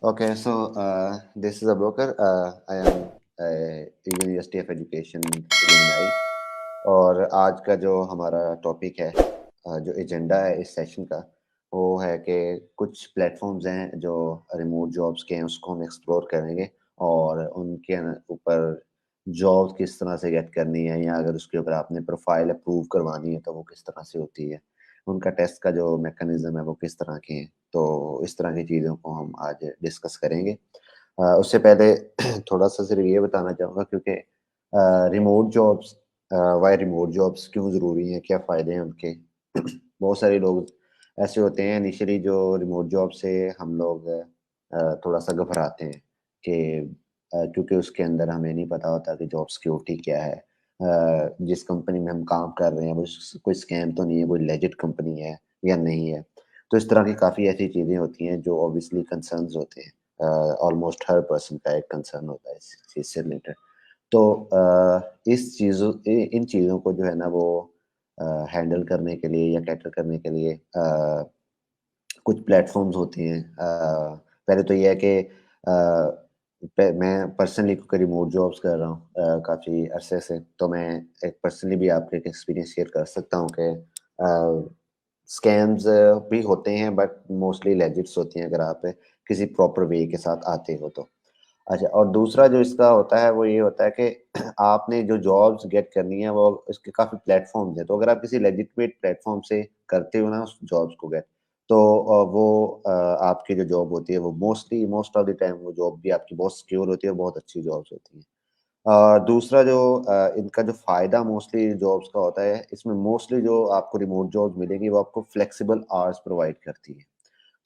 Okay, so this is Abokar. I am university of education Illinois और आज का जो हमारा टॉपिक है, जो एजेंडा है इस सेशन का, वो है कि कुछ प्लेटफॉर्म्स हैं जो रिमोट जॉब्स के हैं, उसको हम एक्सप्लोर करेंगे और उनके ऊपर जॉब किस तरह से गेट करनी है, या अगर उसके ऊपर आपने प्रोफाइल अप्रूव करवानी है तो वो किस तरह से होती है, उनका टेस्ट का जो मैकेनिज्म है वो किस तरह के हैं। तो इस तरह की चीज़ों को हम आज डिस्कस करेंगे। उससे पहले थोड़ा-सा सिर्फ ये बताना चाहूँगा, क्योंकि remote jobs, why remote jobs क्यों ज़रूरी हैं, क्या फ़ायदे हैं उनके? बहुत सारे लोग ऐसे होते हैं इनिशियली जो रिमोट जॉब से हम लोग थोड़ा-सा घबराते हैं कि क्योंकि उसके अंदर हमें नहीं पता होता कि जॉब सिक्योरिटी क्या है। जिस कंपनी में हम काम कर रहे हैं वो कोई स्कैम तो नहीं है, कोई लेजिट कंपनी है या नहीं है। तो इस तरह की काफ़ी ऐसी चीज़ें होती हैं जो ऑब्वियसली कंसर्न्स होते हैं। ऑलमोस्ट हर पर्सन का एक कंसर्न होता है इस चीज़ से रिलेटेड। तो इन चीज़ों को जो है ना वो हैंडल करने के लिए या कैटर करने के लिए कुछ प्लेटफ़ॉर्म्स होती हैं। पहले तो ये है कि मैं पर्सनली क्योंकि रिमोट जॉब्स कर रहा हूँ काफ़ी अरसे से, तो मैं एक पर्सनली भी आपको एक एक्सपीरियंस शेयर कर सकता हूँ कि स्कैम्स भी होते हैं, बट मोस्टली लेजिट्स होती हैं अगर आप किसी प्रॉपर वे के साथ आते हो तो। अच्छा, और दूसरा जो इसका होता है वो ये होता है कि आपने जो जॉब्स गेट करनी है वो इसके काफ़ी प्लेटफ़ॉर्म्स हैं। तो अगर आप किसी लेजिटिमेट प्लेटफ़ॉर्म से करते हो ना उस जॉब्स को गेट, तो आपकी जो जॉब होती है वो मोस्ट ऑफ द टाइम वो जॉब भी आपकी बहुत सिक्योर होती है और बहुत अच्छी जॉब्स होती हैं। दूसरा जो इनका जो फ़ायदा मोस्टली जॉब्स का होता है, इसमें मोस्टली जो आपको रिमोट जॉब्स मिलेंगी वो आपको फ्लेक्सिबल आवर्स प्रोवाइड करती हैं।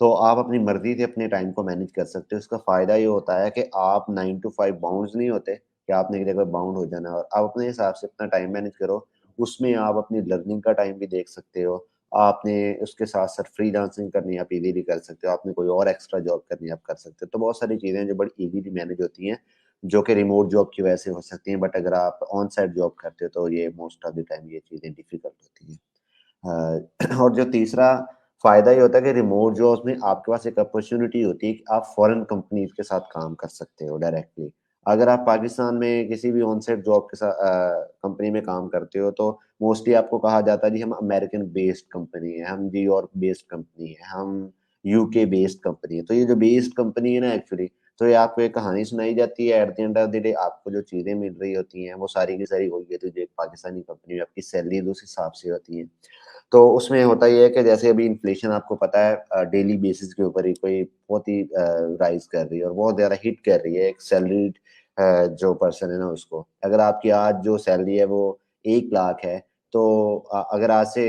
तो आप अपनी मर्ज़ी से अपने टाइम को मैनेज कर सकते हो। इसका फ़ायदा ये होता है कि आप 9 टू 5 बाउंड्स नहीं होते कि आपने एक जगह बाउंड हो जाना है, और आप अपने हिसाब से अपना टाइम मैनेज करो। उसमें आप अपनी लर्निंग का टाइम भी देख सकते हो। आपने उसके साथ-साथ फ्रीलांसिंग करनी है, आप ईज़िली कर सकते हो। आपने कोई और एक्स्ट्रा जॉब करनी है, आप कर सकते हो। तो बहुत सारी चीज़ें हैं जो बड़ी ईज़िली मैनेज होती हैं, जो कि रिमोट जॉब की वजह से हो सकती हैं। बट अगर आप ऑन साइट जॉब करते हो तो ये मोस्ट ऑफ द टाइम ये चीज़ें डिफ़िकल्ट होती हैं। और जो तीसरा फ़ायदा ये होता है कि रिमोट जॉब्स में आपके पास एक अपॉर्च्युनिटी होती है कि आप फ़ॉरेन कंपनीज़ के साथ काम कर सकते हो डायरेक्टली। अगर आप पाकिस्तान में किसी भी ऑन साइट जॉब के साथ कंपनी में काम करते हो तो मोस्टली आपको कहा जाता है जी हम अमेरिकन बेस्ड कंपनी है, हम न्यूयॉर्क बेस्ड कंपनी है, हम यूके बेस्ड कंपनी है। तो ये जो बेस्ड कंपनी है ना एक्चुअली, तो ये आपको एक कहानी सुनाई जाती है, eight the end of the day आपको जो चीज़ें मिल रही होती हैं वो सारी की सारी वही होती है जो एक पाकिस्तानी कंपनी में आपकी सैलरी उस हिसाब से होती है। तो उसमें होता ये है कि जैसे अभी इन्फ्लेशन आपको पता है डेली बेसिस के ऊपर ही कोई बहुत ही राइज़ कर रही है और बहुत ज़्यादा हिट कर रही है एक सैलरीड जो पर्सन है ना उसको। अगर आपकी आज जो सैलरी है वो 1 लाख है, तो अगर आज से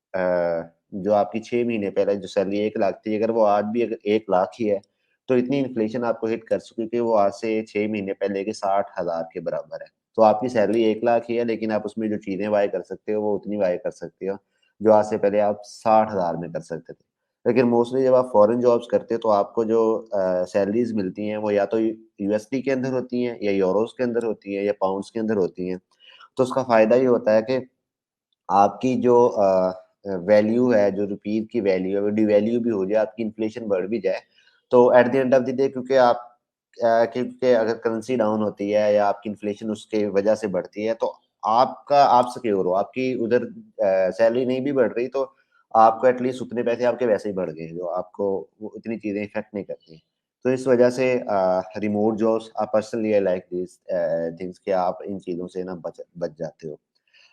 जो आपकी 6 महीने पहले जो सैलरी 1 लाख थी, अगर वो आज भी अगर 1 लाख ही है, तो इतनी इन्फ्लेशन आपको हिट कर चुकी है कि वो आज से 6 महीने पहले के 60,000 के बराबर है। तो आपकी सैलरी 1 लाख ही है, लेकिन आप उसमें जो चीज़ें बाय कर सकते हो, वो उतनी बाय कर सकते हो जो आज से पहले आप 60,000 में कर सकते थे। लेकिन मोस्टली जब आप फॉरेन जॉब्स करते हो तो आपको जो सैलरीज़ मिलती हैं वो या तो यूएसडी के अंदर होती हैं या यूरोज़ के अंदर होती हैं या पाउंड्स के अंदर होती हैं। तो उसका फ़ायदा ये होता है कि आपकी जो वैल्यू है, जो रुपीज़ की वैल्यू है, वो डिवैल्यू भी हो जाए, आपकी इन्फ्लेशन बढ़ भी जाए, तो eight the end of the day क्योंकि क्योंकि अगर करेंसी डाउन होती है या आपकी इन्फ्लेशन उसके वजह से बढ़ती है, तो आप सिक्योर हो। आपकी उधर सैलरी नहीं भी बढ़ रही, तो आपको एट लीस्ट उतने पैसे आपके वैसे ही बढ़ गए हैं, जो आपको वो इतनी चीज़ें इफ़ेक्ट नहीं करती। तो इस वजह से remote jobs personally I like this things कि आप इन चीज़ों से ना बच बच जाते हो।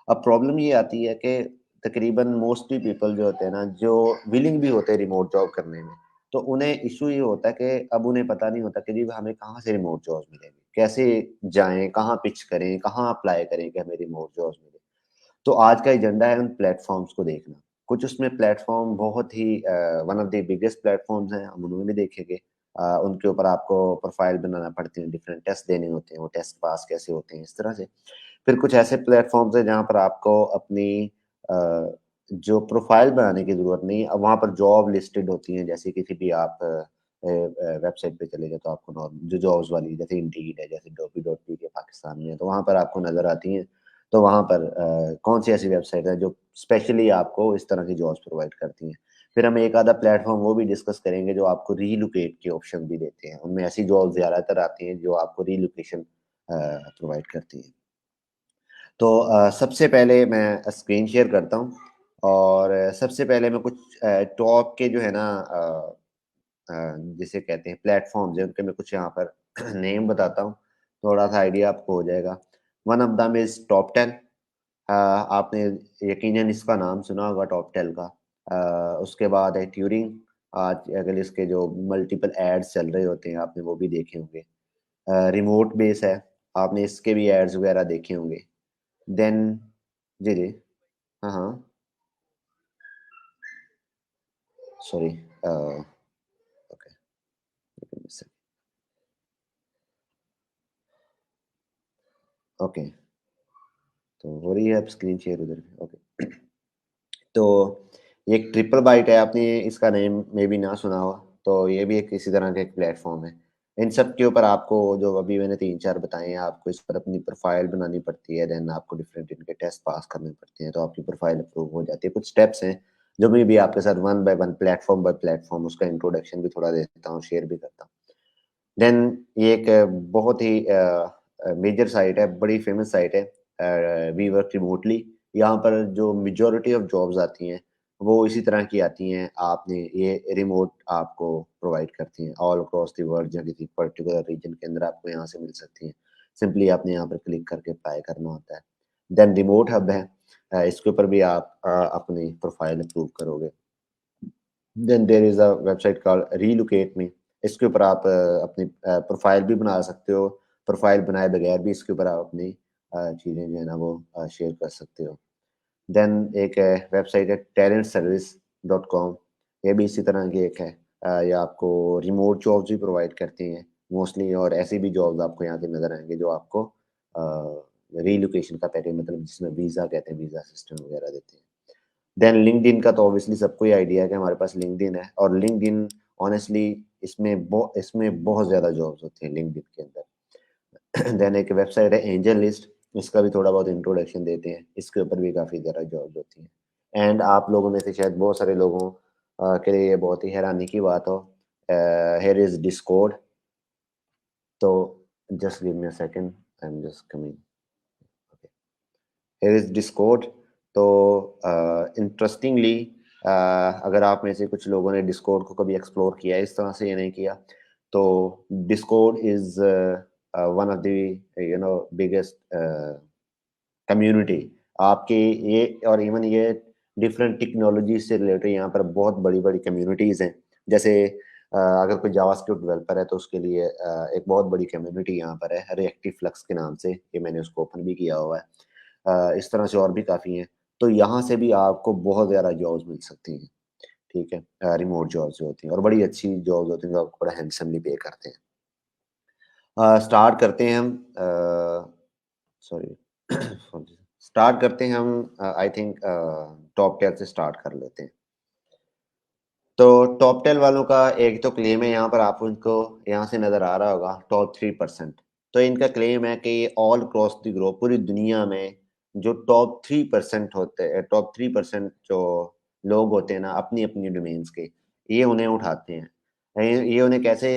अब प्रॉब्लम ये आती है कि तकरीबन मोस्टली पीपल जो होते हैं ना, जो विलिंग भी होते हैं रिमोट जॉब करने में, तो उन्हें इश्यू ये होता है कि अब उन्हें पता नहीं होता कि जी हमें कहाँ से रिमोट जॉब्स मिलेंगी? कैसे जाएँ, कहाँ पिच करें, कहाँ अप्लाई करें कि हमें रिमोट जॉब्स मिले? तो आज का एजेंडा है उन प्लेटफ़ॉर्म्स को देखना। कुछ उसमें प्लेटफ़ॉर्म बहुत ही one of the biggest platforms हैं, हम उन्हें भी देखेंगे। उनके ऊपर आपको प्रोफ़ाइल बनाना पड़ती है, डिफरेंट टेस्ट देने होते हैं, वो टेस्ट पास कैसे होते हैं, इस तरह से। फिर कुछ ऐसे प्लेटफ़ॉर्म्स हैं जहाँ पर आपको अपनी अ, जो प्रोफ़ाइल बनाने की ज़रूरत नहीं है, अब वहाँ पर जॉब लिस्टेड होती हैं, जैसे किसी भी आप वेबसाइट पे चले जाओ तो आपको जो जॉब्स वाली जैसे इंडीड है, जैसे डोपी डॉट पी के पाकिस्तान में है, तो वहाँ पर आपको नज़र आती हैं। तो वहाँ पर कौन सी ऐसी वेबसाइट है जो स्पेशली आपको इस तरह की जॉब्स प्रोवाइड करती हैं। फिर हम एक आधा प्लेटफ़ॉर्म वो भी डिस्कस करेंगे जो आपको रीलोकेट के ऑप्शन भी देते हैं। उनमें ऐसी जॉब्स ज़्यादातर आती हैं जो आपको रीलोकेशन प्रोवाइड करती हैं। तो सबसे पहले मैं स्क्रीन शेयर करता हूँ और सबसे पहले मैं कुछ टॉप के जो है ना जिसे कहते हैं प्लेटफ़ॉर्म्स हैं, उनके मैं कुछ यहाँ पर नेम बताता हूँ, थोड़ा-सा आइडिया आपको हो जाएगा। One of them is Toptal. आपने यकीनन इसका नाम सुना होगा टॉपटेल का। उसके बाद है ट्यूरिंग। आजकल इसके जो मल्टीपल एड्स चल रहे होते हैं, आपने वो भी देखे होंगे। रिमोट बेस है, आपने इसके भी एड्स वगैरह देखे होंगे। देन जी, जी। हाँ, हाँ। सॉरी ओके, ओके, तो हो रही है अब स्क्रीन शेयर उधर? ओके। तो एक ट्रिपल बाइट है, आपने इसका नेम मेबी ना सुना हो, तो ये भी एक इसी तरह का एक प्लेटफ़ॉर्म है। इन सब के ऊपर आपको जो अभी मैंने 3-4 बताए हैं, आपको इस पर अपनी प्रोफ़ाइल बनानी पड़ती है, देन आपको डिफरेंट इनके टेस्ट पास करने पड़ते हैं, तो आपकी प्रोफ़ाइल अप्रूव हो जाती है। कुछ स्टेप्स हैं, जो मैं भी आपके साथ one by one, platform by platform उसका इंट्रोडक्शन भी थोड़ा देता हूँ, शेयर भी करता हूँ। देन ये एक बहुत ही मेजर साइट है, बड़ी फ़ेमस साइट है वी वर्क रिमोटली। यहाँ पर जो मेजॉरिटी ऑफ जॉब्स आती हैं, वो इसी तरह की आती हैं। आपने ये रिमोट आपको प्रोवाइड करती हैं ऑल अक्रॉस द वर्ल्ड या किसी पर्टिकुलर रीजन के अंदर आपको यहाँ से मिल सकती हैं। सिंपली आपने यहाँ पर क्लिक करके अप्लाई करना होता है। देन रिमोट हब है, इसके ऊपर भी आप अपनी प्रोफ़ाइल अप्रूव करोगे। Then there is a website called Relocate Me. इसके ऊपर आप अपनी प्रोफ़ाइल भी बना सकते हो। प्रोफ़ाइल बनाए बगैर भी इसके ऊपर आप अपनी चीज़ें जो है ना वो शेयर कर सकते हो। देन एक वेबसाइट है टैलेंट सर्विस डॉट कॉम। ये भी इसी तरह की एक है। ये आपको रिमोट जॉब्स भी प्रोवाइड करती हैं मोस्टली, और ऐसी भी जॉब्स आपको यहाँ पे नज़र आएँगे जो आपको रीलोकेशन का पैकेज, मतलब जिसमें वीज़ा कहते हैं, वीज़ा सिस्टम वगैरह देते हैं। देन लिंक्डइन का तो ऑब्वियसली सबको ही आइडिया है कि हमारे पास लिंक्डइन है, और लिंक्डइन ऑनेस्टली इसमें बहुत ज़्यादा जॉब्स होती हैं लिंक्डइन के अंदर। देन एक वेबसाइट है एंजल लिस्ट, इसका भी थोड़ा बहुत इंट्रोडक्शन देते हैं, इसके ऊपर भी काफ़ी ज़्यादा जॉब्स होती हैं। एंड आप लोगों में से शायद बहुत सारे लोगों के लिए ये बहुत ही हैरानी की बात हो, हियर इज़ डिस्कॉर्ड। तो just give me a second, I am just coming. Here is Discord. तो इंटरेस्टिंगली अगर आप में से कुछ लोगों ने डिस्कॉर्ड को कभी एक्सप्लोर किया है, इस तरह से ये नहीं किया, तो Discord is one of the biggest community आपके ये, और इवन ये डिफरेंट टेक्नोलॉजी से रिलेटेड यहाँ पर बहुत बड़ी-बड़ी कम्युनिटीज़ हैं। जैसे अगर कोई जावास्क्रिप्ट डेवलपर है तो उसके लिए एक बहुत बड़ी कम्युनिटी यहाँ पर है रिएक्टिव फ्लक्स के नाम से, ये मैंने उसको ओपन भी किया हुआ है। इस तरह से और भी काफ़ी हैं। तो यहाँ से भी आपको बहुत ज़्यादा जॉब्स मिल सकती हैं, ठीक है? रिमोट जॉब्स जो होती हैं और बड़ी अच्छी जॉब्स होती हैं जो आपको बड़ा हैंडसमली पे करते हैं। स्टार्ट करते हैं हम सॉरी स्टार्ट करते हैं हम आई थिंक टॉप टियर से स्टार्ट कर लेते हैं। तो टॉप 10 वालों का एक तो क्लेम है, यहाँ पर आपको इनको यहाँ से नज़र आ रहा होगा टॉप 3%। तो इनका क्लेम है कि ऑल क्रॉस द ग्लोब, पूरी दुनिया में जो टॉप 3% होते हैं, टॉप 3% जो लोग होते हैं ना अपनी-अपनी डोमेन्स के, ये उन्हें उठाते हैं। ये उन्हें कैसे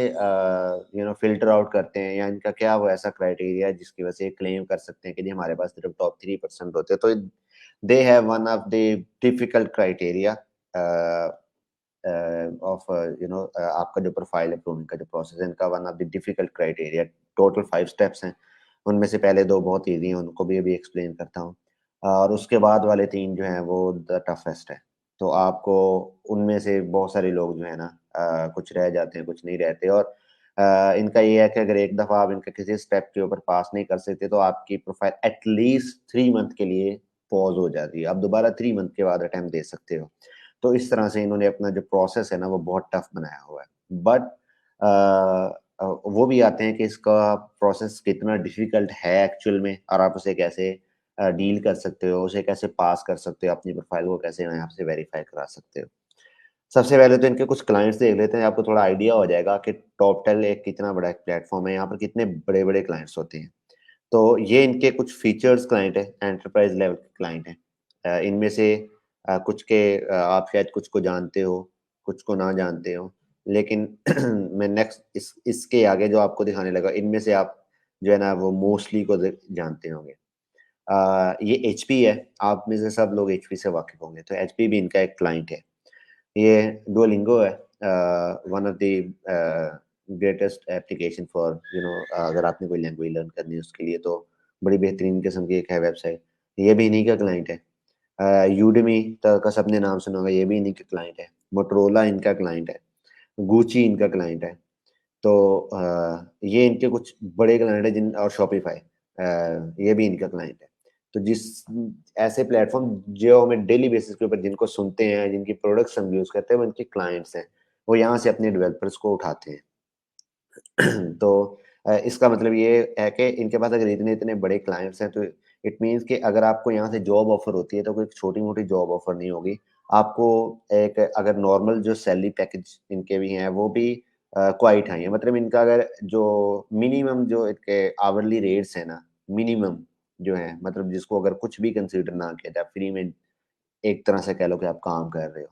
फ़िल्टर आउट करते हैं, या इनका क्या वो ऐसा क्राइटेरिया है जिसकी वजह से ये क्लेम कर सकते हैं कि जी हमारे पास सिर्फ़ टॉप 3% होते हैं। तो they have one of the difficult criteria of आपका जो प्रोफाइल अप्रूविंग का जो प्रोसेस है, इनका one of the difficult criteria, total 5 steps हैं। उनमें से पहले 2 बहुत ईज़ी हैं, उनको भी अभी एक्सप्लेन करता हूँ। और उसके बाद वाले 3 जो हैं वो द टफेस्ट है। तो आपको उनमें से बहुत सारे लोग जो है ना कुछ रह जाते हैं, कुछ नहीं रहते, और इनका ये है कि अगर एक दफ़ा आप इनके किसी स्टेप के ऊपर पास नहीं कर सकते तो आपकी प्रोफाइल एटलीस्ट 3 मंथ के लिए पॉज़ हो जाती है। आप दोबारा 3 मंथ के बाद अटेम्प्ट दे सकते हो। तो इस तरह से इन्होंने अपना जो प्रोसेस है ना वो बहुत टफ बनाया हुआ है। बट वो भी आते हैं कि इसका प्रोसेस कितना डिफ़िकल्ट है एक्चुअल में, और आप उसे कैसे डील कर सकते हो, उसे कैसे पास कर सकते हो, अपनी प्रोफ़ाइल को कैसे यहाँ से वेरीफ़ाई करा सकते हो। सबसे पहले तो इनके कुछ क्लाइंट्स देख लेते हैं, आपको थोड़ा आइडिया हो जाएगा कि टॉपटेल एक कितना बड़ा एक प्लेटफ़ॉर्म है, यहाँ पर कितने बड़े-बड़े क्लाइंट्स होते हैं। तो ये इनके कुछ फीचर्स क्लाइंट है, एंटरप्राइज लेवल के क्लाइंट हैं। इनमें से कुछ के आप शायद कुछ को जानते हो, कुछ को ना जानते हो, लेकिन मैं नेक्स्ट इसके आगे जो आपको दिखाने लगा, इनमें से आप जो है ना वो मोस्टली को जानते होंगे। ये एचपी है, आप में से सब लोग एचपी से वाकिफ होंगे, तो एचपी भी इनका एक क्लाइंट है। ये डुओलिंगो है, one of the greatest application for अगर आपने कोई लैंग्वेज लर्न करनी है उसके लिए, तो बड़ी बेहतरीन किस्म की एक है वेबसाइट। ये भी इन्हीं का क्लाइंट है। यूडेमी का सबने नाम सुना होगा, ये भी इन्हीं का क्लाइंट है। मोटरोला इनका क्लाइंट है। गुची इनका क्लाइंट है। तो ये इनके कुछ बड़े क्लाइंट है जिन, और शॉपिफाई ये भी इनका क्लाइंट है। तो जिस ऐसे प्लेटफॉर्म जो हमें डेली बेसिस के ऊपर जिनको सुनते हैं, जिनकी प्रोडक्ट्स हम यूज करते हैं, वो इनके क्लाइंट्स हैं। वो यहाँ से अपने डेवलपर्स को उठाते हैं। तो इसका मतलब ये है कि इनके पास अगर इतने इतने बड़े क्लाइंट्स हैं, तो इट मीन्स कि अगर आपको यहाँ से जॉब ऑफर होती है तो कोई छोटी मोटी जॉब ऑफर नहीं होगी आपको। एक अगर नॉर्मल जो सैलरी पैकेज इनके भी हैं वो भी क्वाइट हाई है। मतलब इनका अगर जो मिनिमम जो इनके आवरली रेट्स है ना, मिनिमम जो है, मतलब जिसको अगर कुछ भी कंसिडर ना किया जाए, फ्री में एक तरह से कह लो कि आप काम कर रहे हो,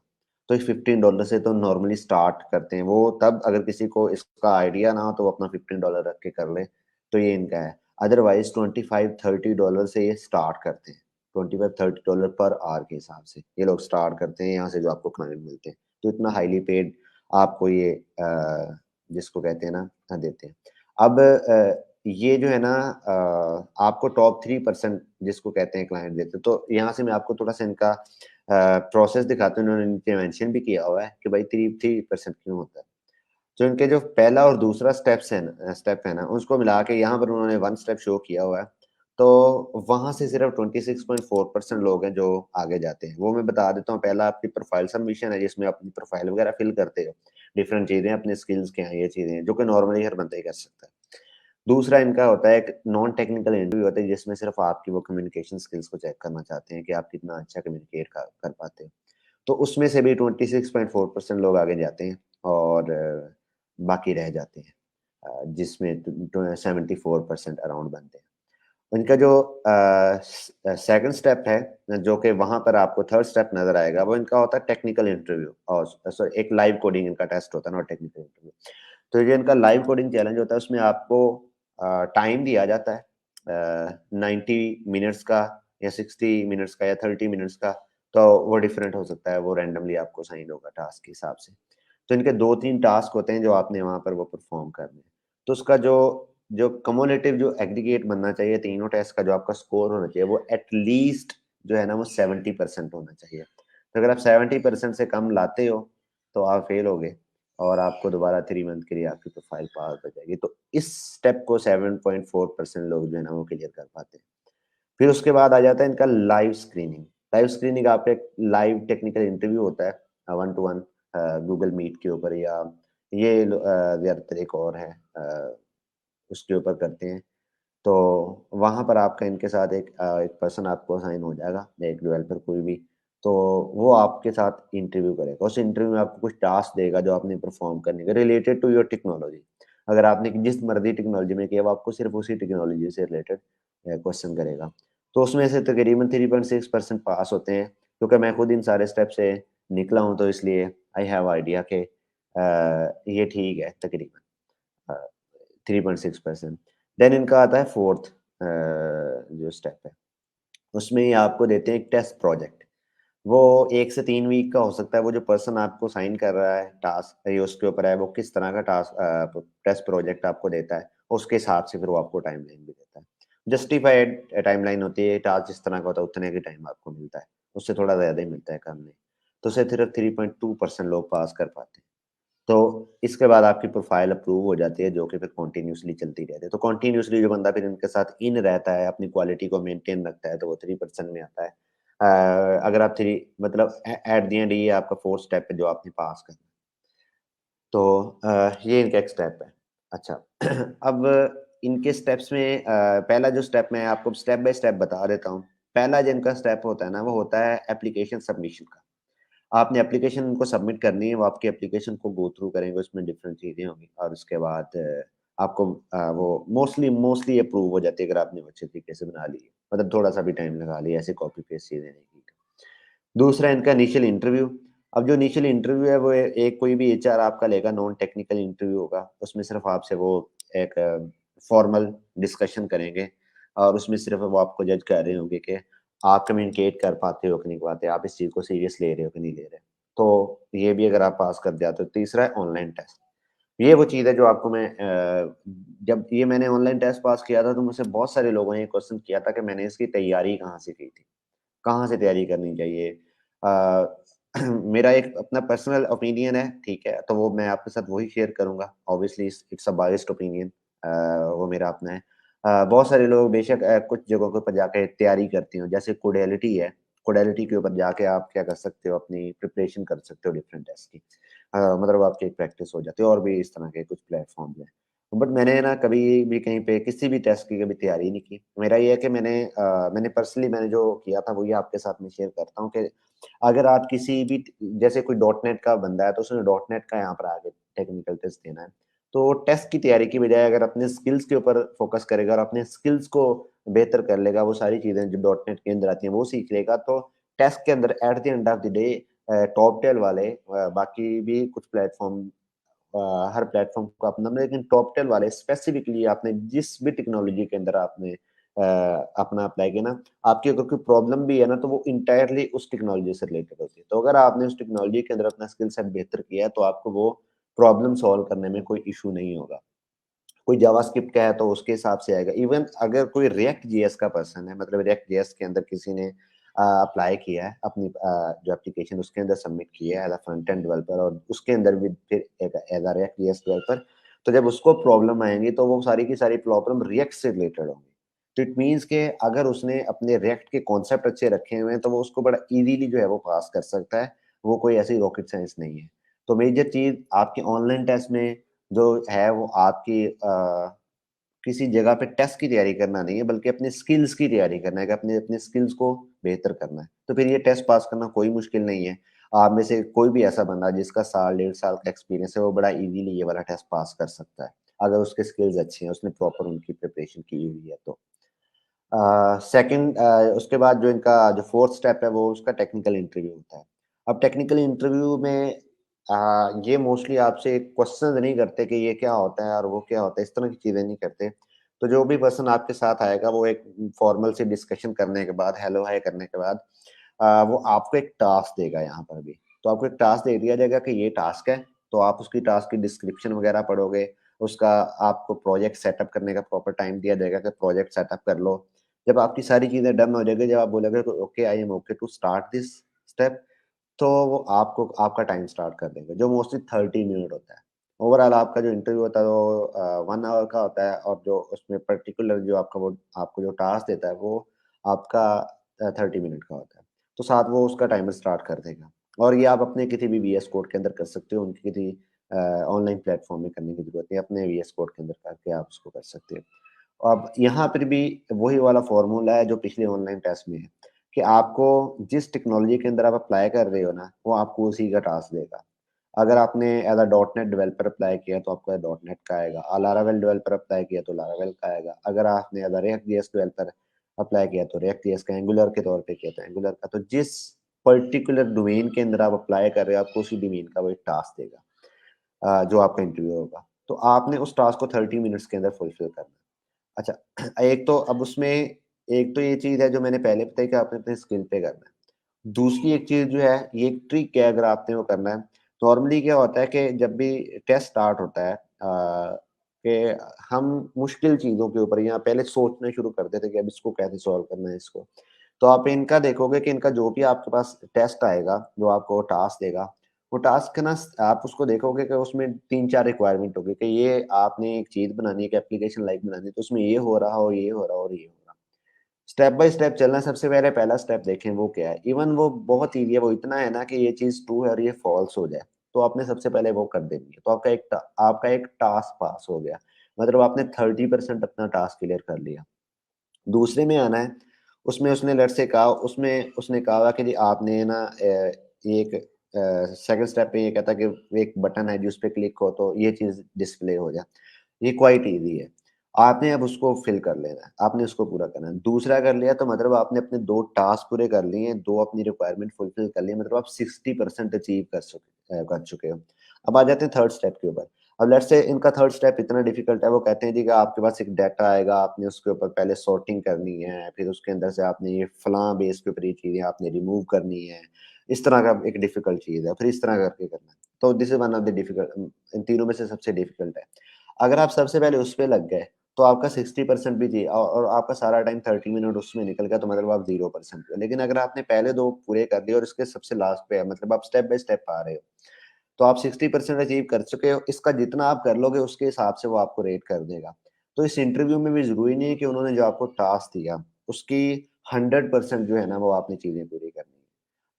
तो इस $15 से तो नॉर्मली स्टार्ट करते हैं वो। तब अगर किसी को इसका आइडिया ना हो तो वो अपना $15 रख के कर ले, तो ये इनका है। अदरवाइज $25-30 से ये स्टार्ट करते हैं। $25-30 पर आवर के हिसाब से ये लोग स्टार्ट करते हैं यहाँ से जो आपको क्लाइंट मिलते हैं। तो इतना हाईली पेड आपको ये जिसको कहते हैं ना देते हैं। अब ये जो है ना आपको टॉप 3% जिसको कहते हैं क्लाइंट देते हैं। तो यहाँ से मैं आपको थोड़ा सा इनका प्रोसेस दिखाते हैं। उन्होंने नीचे मेंशन भी किया हुआ है कि भाई 3% क्यों होता है। तो इनके जो पहला और दूसरा स्टेप है ना, उसको मिला के यहाँ पर उन्होंने 1 स्टेप शो किया हुआ है। तो वहां से सिर्फ 26.4% लोग हैं जो आगे जाते हैं। वो मैं बता देता हूँ। पहला आपकी प्रोफाइल सबमिशन है, जिसमें अपनी प्रोफाइल वगैरह फिल करते हो, डिफरेंट चीजें, अपने स्किल्स क्या हैं, ये चीजें हैं जो कि नॉर्मली हर बंदा ही कर सकता है। दूसरा इनका होता है एक नॉन टेक्निकल इंटरव्यू होता है, जिसमें सिर्फ आपकी वो कम्युनिकेशन स्किल्स को चेक करना चाहते हैं कि आप कितना अच्छा कम्युनिकेट कर पाते हैं। तो उसमें से भी 26.4% लोग आगे जाते हैं और बाकी रह जाते हैं, जिसमें 74% अराउंड बनते हैं। उनका जो सेकंड स्टेप है, जो कि वहां पर आपको थर्ड स्टेप नजर आएगा, वो इनका होता है टेक्निकल इंटरव्यू, और सॉरी एक लाइव कोडिंग इनका टेस्ट होता है, नॉट टेक्निकल इंटरव्यू। तो ये इनका लाइव कोडिंग चैलेंज होता है। उसमें आपको टाइम दिया जाता है 90 मिनट्स का, या 60 मिनट्स का, या 30 मिनट्स का। तो वो डिफरेंट हो सकता है, वो रैंडमली आपको साइन होगा टास्क के हिसाब से। तो इनके 2-3 टास्क होते हैं जो आपने वहां पर वो परफॉर्म करने हैं। तो उसका जो जो कम्युलेटिव जो एग्रीगेट बनना चाहिए तीनों टेस्ट का, जो आपका स्कोर होना चाहिए, वो एटलीस्ट जो है ना वो 70% होना चाहिए। तो अगर आप 70% से कम लाते हो तो आप फेल हो गए, और आपको दोबारा 3 मंथ के लिए आपकी प्रोफाइल पास हो जाएगी। तो इस स्टेप को 7.4% लोग जो है ना वो क्लियर कर पाते हैं। फिर उसके बाद आ जाता है इनका लाइव स्क्रीनिंग। लाइव स्क्रीनिंग आपका एक लाइव टेक्निकल इंटरव्यू होता है, 1-to-1 गूगल मीट के ऊपर, या ये ज्यादातर एक और है उसके ऊपर करते हैं। तो वहाँ पर आपका इनके साथ एक पर्सन आपको असाइन हो जाएगा, एक डेवलपर कोई भी। तो वो आपके साथ इंटरव्यू करेगा। उस इंटरव्यू में आपको कुछ टास्क देगा जो आपने परफॉर्म करने का, रिलेटेड टू योर टेक्नोलॉजी। अगर आपने जिस मर्जी टेक्नोलॉजी में किया, वो आपको सिर्फ उसी टेक्नोलॉजी से रिलेटेड क्वेश्चन करेगा। तो उसमें से तकरीबन 3.6% पास होते हैं। क्योंकि मैं खुद इन सारे स्टेप से निकला हूँ, तो इसलिए आई हैव आइडिया के ये ठीक है तकरीबन 3.6%। देन इनका आता है फोर्थ जो स्टेप है, उसमें ही आपको देते हैं एक टेस्ट प्रोजेक्ट। वो 1 से 3 वीक का हो सकता है। वो जो पर्सन आपको साइन कर रहा है टास्क, ये उसके ऊपर है वो किस तरह का टास्क टेस्ट प्रोजेक्ट आपको देता है, उसके हिसाब से फिर वो आपको टाइमलाइन भी देता है। जस्टिफाइड टाइमलाइन होती है, टास्क जिस तरह का होता है उतने की टाइम आपको मिलता है, उससे थोड़ा ज्यादा ही मिलता है कम नहीं। तो उसे सिर्फ 3.2% लोग पास कर पाते हैं। तो इसके बाद आपकी प्रोफाइल अप्रूव हो जाती है, जो कि फिर कॉन्टिन्यूसली चलती रहती है। तो कॉन्टिन्यूसली जो बंदा फिर इनके साथ इन रहता है, अपनी क्वालिटी को मेंटेन रखता है, तो वो 3% में आता है। अगर आप थ्री मतलब एट दी एंड ये आपका फोर्थ स्टेप है जो आपने पास करना है। तो ये इनका एक स्टेप है। अच्छा अब इनके स्टेप्स में पहला जो स्टेप मैं आपको स्टेप बाय स्टेप बता देता हूँ। पहला जिनका स्टेप होता है ना, वो होता है एप्लीकेशन सबमिशन का। आपने एप्लीकेशन उनको सबमिट करनी है, वो आपकी एप्लीकेशन को गो थ्रू करेंगे, उसमें डिफरेंट चीज़ें होंगी, और उसके बाद आपको वो मोस्टली अप्रूव हो जाती है अगर आपने वो अच्छे तरीके से बना ली है। मतलब थोड़ा-सा भी टाइम लगा लिया ऐसे कॉपी पेस्ट चीज़ें नहीं की। दूसरा इनका इनिशियल इंटरव्यू। अब जो इनिशियल इंटरव्यू है वो एक कोई भी एचआर आपका लेगा, नॉन टेक्निकल इंटरव्यू होगा। उसमें सिर्फ़ आपसे वो एक फॉर्मल डिस्कशन करेंगे और उसमें सिर्फ़ वो आपको जज कर रहे होंगे कि आप कम्युनिकेट कर पाते हो कि नहीं पाते, आप इस चीज़ को सीरियस ले रहे हो कि नहीं ले रहे। तो ये भी अगर आप पास कर जाते हो। तीसरा है ऑनलाइन टेस्ट। ये वो चीज़ है जो आपको मैं जब ये मैंने ऑनलाइन टेस्ट पास किया था तो मुझसे बहुत सारे लोगों ने ये क्वेश्चन किया था कि मैंने इसकी तैयारी कहाँ से की थी? कहाँ से तैयारी करनी चाहिए? अ, मेरा एक अपना पर्सनल ओपिनियन है, ठीक है? तो वो मैं आपके साथ वही शेयर करूँगा। Obviously it's a biased opinion, वो मेरा अपना है। बहुत सारे लोग बेशक कुछ जगहों के ऊपर जाके तैयारी करते हो, जैसे कोडेलिटी है। कोडेलिटी के ऊपर जाके आप क्या कर सकते हो, अपनी प्रिपरेशन कर सकते हो डिफरेंट टेस्ट की। मतलब आपकी एक प्रैक्टिस हो जाती है और भी इस तरह के कुछ प्लेटफ़ॉर्म्स हैं। बट मैंने ना कभी भी कहीं पे किसी भी टेस्ट की कभी तैयारी नहीं की। मेरा ये है कि मैंने पर्सनली मैंने जो किया था वही आपके साथ में शेयर करता हूँ कि अगर आप किसी भी जैसे कोई डॉट नेट का बंदा है तो उसने डॉट नेट का यहाँ पर आके टेक्निकल टेस्ट देना है। तो टेस्ट की तैयारी की बजाय अगर अपने स्किल्स के ऊपर फ़ोकस करेगा और अपने स्किल्स को बेहतर कर लेगा, वो सारी चीज़ें जो डॉट नेट के अंदर आती हैं वो सीख लेगा तो टेस्ट के अंदर at the end of the day Toptal वाले बाकी भी कुछ प्लेटफ़ॉर्म हर प्लेटफ़ॉर्म का अपना लेकिन टॉप टेल वाले स्पेसिफिकली आपने जिस भी टेक्नोलॉजी के अंदर आपने अपना अप्लाई किया ना, आपकी अगर कोई प्रॉब्लम भी है ना, तो वो एंटायरली उस टेक्नोलॉजी से रिलेटेड होती है। तो अगर आपने उस टेक्नोलॉजी के अंदर अपना स्किल सेट बेहतर किया है, तो आपको वो प्रॉब्लम सॉल्व करने में कोई इश्यू नहीं होगा। कोई जावास्क्रिप्ट का है तो उसके हिसाब से आएगा। इवन अगर कोई रिएक्ट जेएस का पर्सन है मतलब रिएक्ट जेएस के अंदर किसी ने अप्लाई किया है अपनी जो एप्लीकेशन उसके अंदर सबमिट की है as a front end developer और उसके अंदर भी फिर एक as a react JS developer, तो जब उसको प्रॉब्लम आएँगी तो वो सारी की सारी प्रॉब्लम रिएक्ट से रिलेटेड होंगी। तो इट मीन्स कि अगर उसने अपने रिएक्ट के कॉन्सेप्ट अच्छे रखे हुए हैं तो वो उसको बड़ा ईज़िली जो है वो पास कर सकता है। वो कोई ऐसी रॉकेट साइंस नहीं है। तो मेजर चीज़ आपके ऑनलाइन टेस्ट में जो है वो आपकी किसी जगह पे टेस्ट की तैयारी करना नहीं है, बल्कि अपने स्किल्स की तैयारी करना है कि अपने अपने स्किल्स को बेहतर करना है। तो फिर ये टेस्ट पास करना कोई मुश्किल नहीं है। आप में से कोई भी ऐसा बंदा जिसका साल, डेढ़ साल का एक्सपीरियंस है, वो बड़ा ईज़िली ये वाला टेस्ट पास कर सकता है, अगर उसके स्किल्स अच्छे हैं, उसने प्रॉपर उनकी प्रिपरेशन की हुई है तो। सेकंड उसके बाद जो इनका जो 4th स्टेप है वो उसका टेक्निकल इंटरव्यू होता है। अब टेक्निकल इंटरव्यू में ये मोस्टली आपसे क्वेश्चंस नहीं करते कि ये क्या होता है और वो क्या होता है, इस तरह की चीज़ें नहीं करते। तो जो भी पर्सन आपके साथ आएगा वो एक फॉर्मल सी डिस्कशन करने के बाद, हेलो हाय करने के बाद वो आपको एक टास्क देगा यहाँ पर भी। तो आपको एक टास्क दे दिया जाएगा कि ये टास्क है, तो आप उसकी टास्क की डिस्क्रिप्शन वगैरह पढ़ोगे, उसका आपको प्रोजेक्ट सेटअप करने का प्रॉपर टाइम दिया जाएगा कि प्रोजेक्ट सेटअप कर लो। जब आपकी सारी चीज़ें डन हो जाएगी, जब आप बोलोगे कि okay I am okay to start this step, तो वो आपको आपका टाइम स्टार्ट कर देंगे, जो मोस्टली 30 मिनट होता है। ओवरऑल आपका जो इंटरव्यू होता है वो 1 आवर का होता है और जो उसमें पर्टिकुलर जो आपका वो आपको जो टास्क देता है वो आपका 30 मिनट का होता है। तो साथ वो उसका टाइमर स्टार्ट कर देगा और ये आप अपने किसी भी वीएस कोड के अंदर कर सकते हो, उनकी किसी ऑनलाइन प्लेटफ़ॉर्म में करने की ज़रूरत नहीं है, अपने वीएस कोड के अंदर करके आप उसको कर सकते हो। अब यहाँ पर भी वही वाला फ़ॉर्मूला है जो पिछले ऑनलाइन टेस्ट में है, कि आपको जिस टेक्नोलॉजी के अंदर आप अप्लाई कर रहे हो ना, वो आपको उसी का टास्क देगा। अगर आपने as a dot net developer apply किया तो आपको डॉट नेट का आएगा, लारावेल डेवलपर अप्लाई किया तो लारावेल का आएगा। अगर आपने as a react JS developer apply किया तो रिएक्ट जेएस का, एंगुलर के तौर पे किया तो एंगुलर का। तो जिस पर्टिकुलर डोमेन के अंदर आप अप्लाई कर रहे हो, आपको उसी डोमेन का वो एक टास्क देगा जो आपका इंटरव्यू होगा। तो आपने उस टास्क को 30 मिनट्स के अंदर फुलफिल करना है। अच्छा, एक तो अब उसमें एक तो ये चीज़ है जो मैंने पहले बताई कि आपने अपने स्किल पे करना है। दूसरी एक चीज़ जो है, ये एक ट्रिक है अगर आपने वो करना है, नॉर्मली क्या होता है कि जब भी टेस्ट स्टार्ट होता है कि हम मुश्किल चीज़ों के ऊपर या पहले सोचना शुरू कर देते हैं कि अब इसको कैसे सॉल्व करना है इसको। तो आप इनका देखोगे कि इनका जो भी आपके पास टेस्ट आएगा, जो आपको टास्क देगा, वो टास्क ना आप उसको देखोगे कि उसमें 3-4 रिक्वायरमेंट होगी कि ये आपने एक चीज़ बनानी है, एक एप्लीकेशन लाइक बनानी है, तो उसमें ये हो रहा हो, ये हो रहा हो और ये हो रहा। स्टेप बाय स्टेप चलना सबसे पहले पहला स्टेप देखें वो क्या है। इवन वो बहुत ईज़ी है, वो इतना है ना कि ये चीज़ ट्रू है और ये फ़ॉल्स हो जाए, तो आपने सबसे पहले वो कर देनी है। तो आपका एक टास्क पास हो गया। मतलब आपने 30% अपना टास्क क्लियर कर लिया। दूसरे में आना है, उसमें उसने लेट्स से कहा उसमें उसने कहा कि जी आपने ना ये एक सेकंड स्टेप पे ये कहता है कि एक बटन है जिस पे क्लिक हो तो ये चीज़ डिस्प्ले हो जाए। ये क्वाइट ईज़ी है। आपने अब उसको फिल कर लेना है, आपने उसको पूरा करना है। दूसरा कर लिया तो मतलब आपने अपने 2 टास्क पूरे कर लिए हैं, 2 अपनी रिक्वायरमेंट फुलफिल कर ली है, मतलब आप 60% अचीव कर चुके हो। अब आ जाते हैं थर्ड स्टेप के ऊपर। अब लेट्स से इनका थर्ड स्टेप इतना डिफ़िकल्ट है, वो कहते हैं जी कि आपके पास एक डाटा आएगा, आपने उसके ऊपर पहले सॉर्टिंग करनी है, फिर उसके अंदर से आपने ये फलाँ बेस के ऊपर ये चीज़ें आपने रिमूव करनी है। इस तरह का एक डिफ़िकल्ट चीज़ है, फिर इस तरह करके करना है। तो this is one of the in तीनों में से सबसे डिफ़िकल्ट है। अगर आप सबसे पहले उस पे लग गए, तो आपका 60% भी जी और आपका सारा टाइम 30 मिनट उसमें निकल गया, तो मतलब आप 0% पे हो। लेकिन अगर आपने पहले 2 पूरे कर लिए और इसके सबसे लास्ट पे है, मतलब आप स्टेप बाय स्टेप आ रहे हो, तो आप 60% अचीव कर चुके हो। इसका जितना आप कर लोगे, उसके हिसाब से वो आपको रेट कर देगा। तो इस इंटरव्यू में भी ज़रूरी नहीं है कि उन्होंने जो आपको टास्क दिया, उसकी 100% जो है ना, वो आपने चीज़ें पूरी करनी है।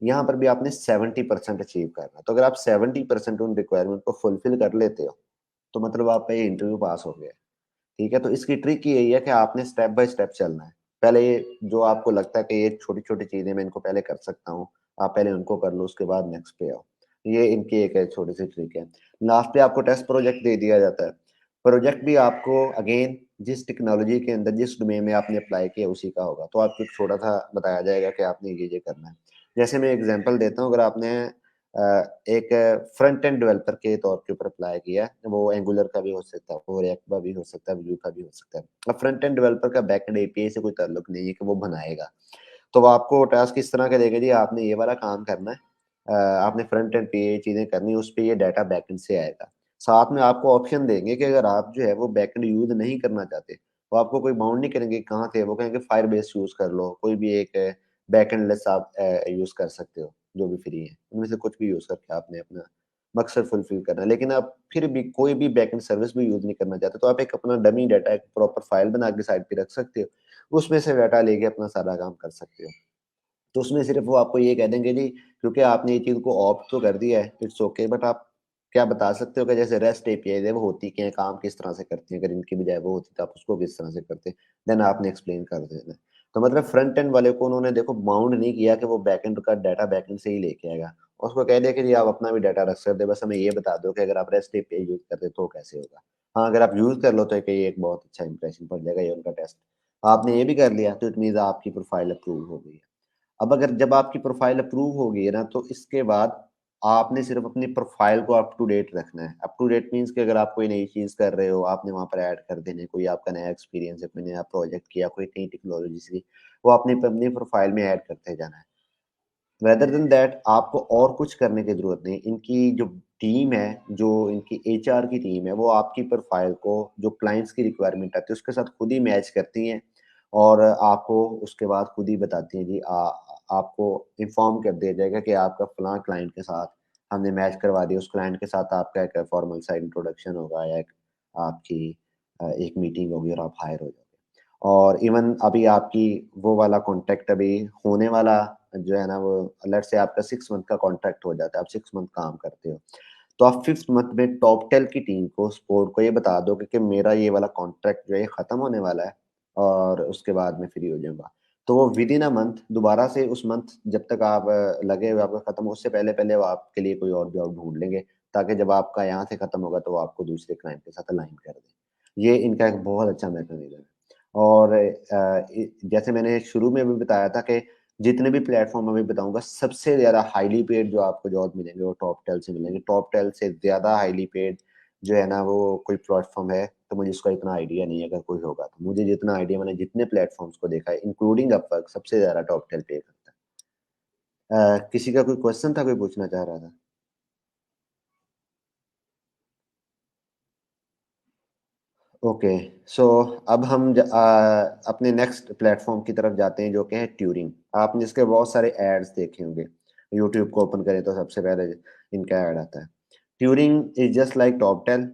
यहाँ पर भी आपने 70% अचीव करना है। तो अगर आप 70% उन रिक्वायरमेंट को फुलफिल कर लेते हो, तो मतलब आपका ये इंटरव्यू पास हो गया है। ठीक है? तो इसकी ट्रिक यही है कि आपने स्टेप बाय स्टेप चलना है। पहले ये जो आपको लगता है कि ये छोटी-छोटी चीज़ें मैं इनको पहले कर सकता हूँ, आप पहले उनको कर लो, उसके बाद नेक्स्ट पे आओ। ये इनकी एक छोटी-सी ट्रिक है। लास्ट पे आपको टेस्ट प्रोजेक्ट दे दिया जाता है। प्रोजेक्ट भी आपको अगेन जिस टेक्नोलॉजी के अंदर, जिस डोमेन में आपने अप्लाई किया उसी का होगा। तो आपको एक छोटा-सा बताया जाएगा कि आपने ये करना है। जैसे मैं एग्ज़ाम्पल देता हूँ, अगर आपने अ, एक फ्रंट एंड डेवलपर के तौर के ऊपर अप्लाई किया है, वो एंगुलर का भी हो सकता है, वो रिएक्ट का भी हो सकता है, व्यू का भी हो सकता है। अब फ्रंट एंड डेवलपर का बैकएंड एपीआई से कोई ताल्लुक नहीं है कि वो बनाएगा। तो वो आपको टास्क इस तरह का देगा जी, आपने ये वाला काम करना है। आपने फ्रंट एंड पे ये चीज़ें करनी है, उस पे ये डाटा बैकएंड से आएगा। साथ में आपको ऑप्शन देंगे कि अगर आप जो है वो बैकएंड यूज़ नहीं करना चाहते, वो आपको कोई बाउंड नहीं करेंगे कहाँ से, वो कहेंगे फायरबेस यूज़ कर लो, कोई भी एक बैकएंड लेस आप यूज़ कर सकते हो, जो भी फ्री है। उनमें से कुछ भी यूज़ करके आपने अपना मकसद फुलफिल करना है। लेकिन आप फिर भी कोई भी बैकएंड सर्विस भी यूज़ नहीं करना चाहते, तो आप एक अपना डमी डाटा, एक प्रॉपर फाइल बना के साइड पे रख सकते हो। उसमें से डाटा लेके अपना सारा काम कर सकते हो। तो उसमें सिर्फ़ वो आपको ये कह देंगे जी, क्योंकि आपने ये चीज़ को ऑप्ट तो कर दिया है, इट्स ओके, बट आप क्या बता सकते हो कि जैसे रेस्ट एपीआई है वो होती क्या है, काम किस तरह से करती हैं? अगर इनकी बजाय वो होती तो आप उसको किस तरह से करते? देन आपने एक्सप्लेन कर देना है। तो मतलब फ्रंट एंड वाले को उन्होंने देखो बाउंड नहीं किया कि वो बैकएंड का डाटा बैकएंड से ही लेके आएगा। उसको कह दिया कि जी आप अपना भी डाटा रख सकते हो, बस हमें ये बता दो कि अगर आप रेस्ट एपीआई यूज़ करते हो तो कैसे होगा? हाँ, अगर आप यूज़ कर लो तो एक ये एक बहुत अच्छा इंप्रेशन पड़ जाएगा, ये उनका टेस्ट। आपने ये भी कर लिया तो इट मीन्स आपकी प्रोफाइल अप्रूव हो गई है। अब अगर जब आपकी प्रोफ़ाइल अप्रूव हो गई है ना, तो इसके बाद आपने सिर्फ़ अपनी प्रोफ़ाइल को अप टू डेट रखना है। अप टू डेट मीन्स कि अगर आप कोई नई चीज़ कर रहे हो, आपने वहाँ पर ऐड कर देने, कोई आपका नया एक्सपीरियंस है, कोई नया प्रोजेक्ट किया, कोई नई टेक्नोलॉजी सीखी, वो आपने अपनी प्रोफ़ाइल में ऐड करते जाना है। रेदर देन दैट आपको और कुछ करने की ज़रूरत नहीं। इनकी जो टीम है, जो इनकी एचआर की टीम है, वो आपकी प्रोफ़ाइल को जो क्लाइंट्स की रिक्वायरमेंट आती है, उसके साथ खुद ही मैच करती हैं और आपको उसके बाद खुद ही बताती हैं जी आपको इन्फॉर्म कर दिया जाएगा कि आपका फलाँ क्लाइंट के साथ हमने मैच करवा दिया। उस क्लाइंट के साथ आपका एक फॉर्मल सा इंट्रोडक्शन होगा या एक आपकी एक मीटिंग होगी और आप हायर हो जाओगे। और इवन अभी आपकी वो वाला कॉन्ट्रैक्ट अभी होने वाला जो है ना, वो लेट्स से आपका 6 मंथ का कॉन्ट्रैक्ट हो जाता है, आप 6 मंथ काम करते हो। तो आप 5th मंथ में टॉप 10 की टीम को, सपोर्ट को ये बता दोगे कि मेरा ये वाला कॉन्ट्रैक्ट जो है खत्म होने वाला है और उसके बाद मैं फ्री हो जाऊँगा। तो वो विदिन अ मंथ दोबारा से उस मंथ जब तक आप लगे हुए आपका खत्म हो, उससे पहले-पहले वो आपके लिए कोई और जॉब ढूँढ लेंगे, ताकि जब आपका यहाँ से खत्म होगा तो वो आपको दूसरे क्लाइंट के साथ अलाइन कर दें। ये इनका एक बहुत अच्छा मैकेनिज़्म है। और जैसे मैंने शुरू में भी बताया था कि जितने भी प्लेटफ़ॉर्म अभी बताऊँगा, सबसे ज़्यादा हाइली पेड जो आपको जॉब मिलेंगे वो टॉप 10 से मिलेंगे। टॉप 10 से ज़्यादा हाइली पेड जो है ना, वो कोई प्लेटफ़ॉर्म है, तो मुझे उसका इतना आइडिया नहीं है, अगर कोई होगा तो। मुझे जितना आइडिया, मैंने जितने प्लेटफ़ॉर्म्स को देखा है इंक्लूडिंग अपवर्क, सबसे ज़्यादा टॉप 10 पे करता है। किसी का कोई क्वेश्चन था, कोई पूछना चाह रहा था? ओके, सो अब हम अपने नेक्स्ट प्लेटफ़ॉर्म की तरफ जाते हैं, जो कि है ट्यूरिंग। आपने इसके बहुत सारे एड्स देखे होंगे। यूट्यूब को ओपन करें तो सबसे पहले इनका ऐड आता है। Turing is just like top 10।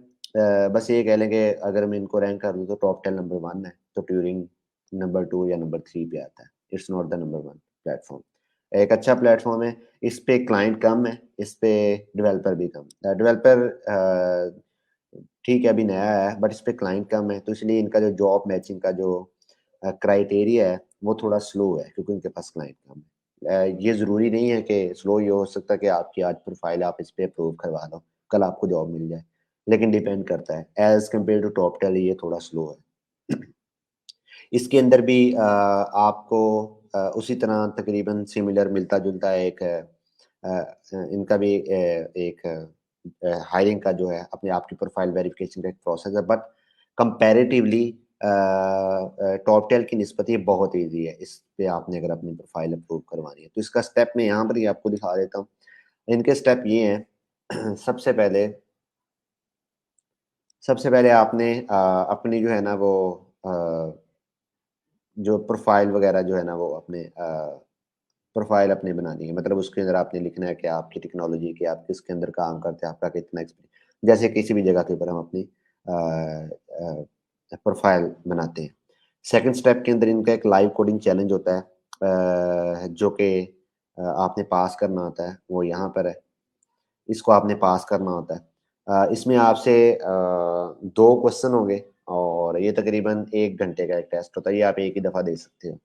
बस ये कह लें कि अगर मैं इनको रैंक कर दूँ तो टॉप 10 नंबर 1 है, तो ट्यूरिंग नंबर 2 या नंबर 3 पे आता है। It's not the number 1 platform. एक अच्छा प्लेटफ़ॉर्म है, इस पे क्लाइंट कम है, इस पे डेवलपर भी कम। डेवलपर ठीक है, अभी नया है, बट इस पे क्लाइंट कम है, तो इसलिए इनका जो जॉब मैचिंग का जो क्राइटेरिया है, वो थोड़ा स्लो है, क्योंकि उनके पास क्लाइंट कम है। ये ज़रूरी नहीं है कि स्लो, ये हो सकता है कि आपकी आज प्रोफ़ाइल आप इस पे अप्रूव करवा लो, कल आपको जॉब मिल जाए। लेकिन डिपेंड करता है, as compare to Toptal ये थोड़ा स्लो है। इसके अंदर भी आपको उसी तरह तकरीबन सिमिलर मिलता-जुलता एक इनका भी एक हायरिंग का जो है अपने आप की प्रोफाइल वेरिफिकेशन का एक प्रोसेस है, बट कंपैरेटिवली टॉप टेल की निस्बत ये बहुत ईज़ी है। इस पे आपने अगर अपनी प्रोफाइल अप्रूव करवानी है, तो इसका स्टेप मैं यहाँ पर ही आपको दिखा देता हूँ। इनके स्टेप ये हैं सबसे पहले आपने अपनी जो है ना वो अ, जो प्रोफाइल वगैरह जो है ना वो अपने प्रोफाइल अपनी बनानी है, मतलब उसके अंदर आपने लिखना है कि आपकी टेक्नोलॉजी की, आप किसके अंदर काम करते हैं, आपका कितना एक्सपीरियंस, जैसे किसी भी जगह के ऊपर हम अपनी प्रोफाइल बनाते हैं। सेकंड स्टेप के अंदर इनका एक लाइव कोडिंग चैलेंज होता है, जो कि आपने पास करना होता है, वो यहाँ पर है। इसको आपने पास करना होता है। इसमें आपसे 2 क्वेश्चन होंगे और ये तकरीबन 1 घंटे का एक टेस्ट होता है, ये आप एक ही दफ़ा दे सकते हो।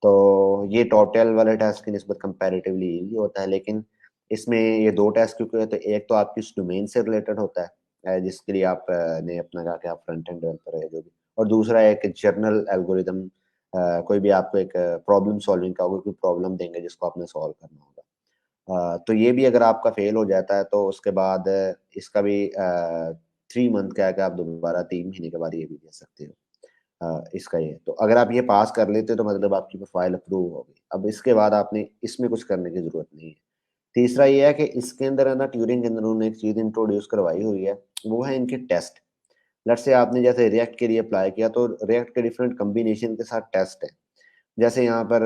तो ये टोटल वाले टेस्ट की निस्बत कंपैरेटिवली ईज़ी होता है, लेकिन इसमें ये 2 टेस्ट क्योंकि होते हैं, एक तो आपकी उस डोमेन से रिलेटेड होता है, जिसके लिए आप ने अपना कहा कि आप फ्रंट एंड डेवलपर है जो भी, और दूसरा एक जनरल एल्गोरिदम, कोई भी आपको एक प्रॉब्लम सॉल्विंग का कोई प्रॉब्लम देंगे जिसको आपने सॉल्व करना होगा। तो ये भी अगर आपका फेल हो जाता है तो उसके बाद इसका भी 3 मंथ का है कि आप दोबारा 3 महीने के बाद ये भी दे सकते हो। इसका ये तो अगर आप ये पास कर लेते हो तो मतलब आपकी प्रोफाइल अप्रूव हो गई। अब इसके बाद आपने इसमें कुछ करने की ज़रूरत नहीं है। तीसरा ये है कि इसके अंदर है ना, ट्यूरिंग के अंदर उन्होंने एक चीज़ इंट्रोड्यूस करवाई हुई है, वो है इनके टेस्ट। लेट्स से आपने जैसे रिएक्ट के लिए अप्लाई किया तो रिएक्ट के डिफरेंट कॉम्बिनेशन के साथ टेस्ट है। जैसे यहाँ पर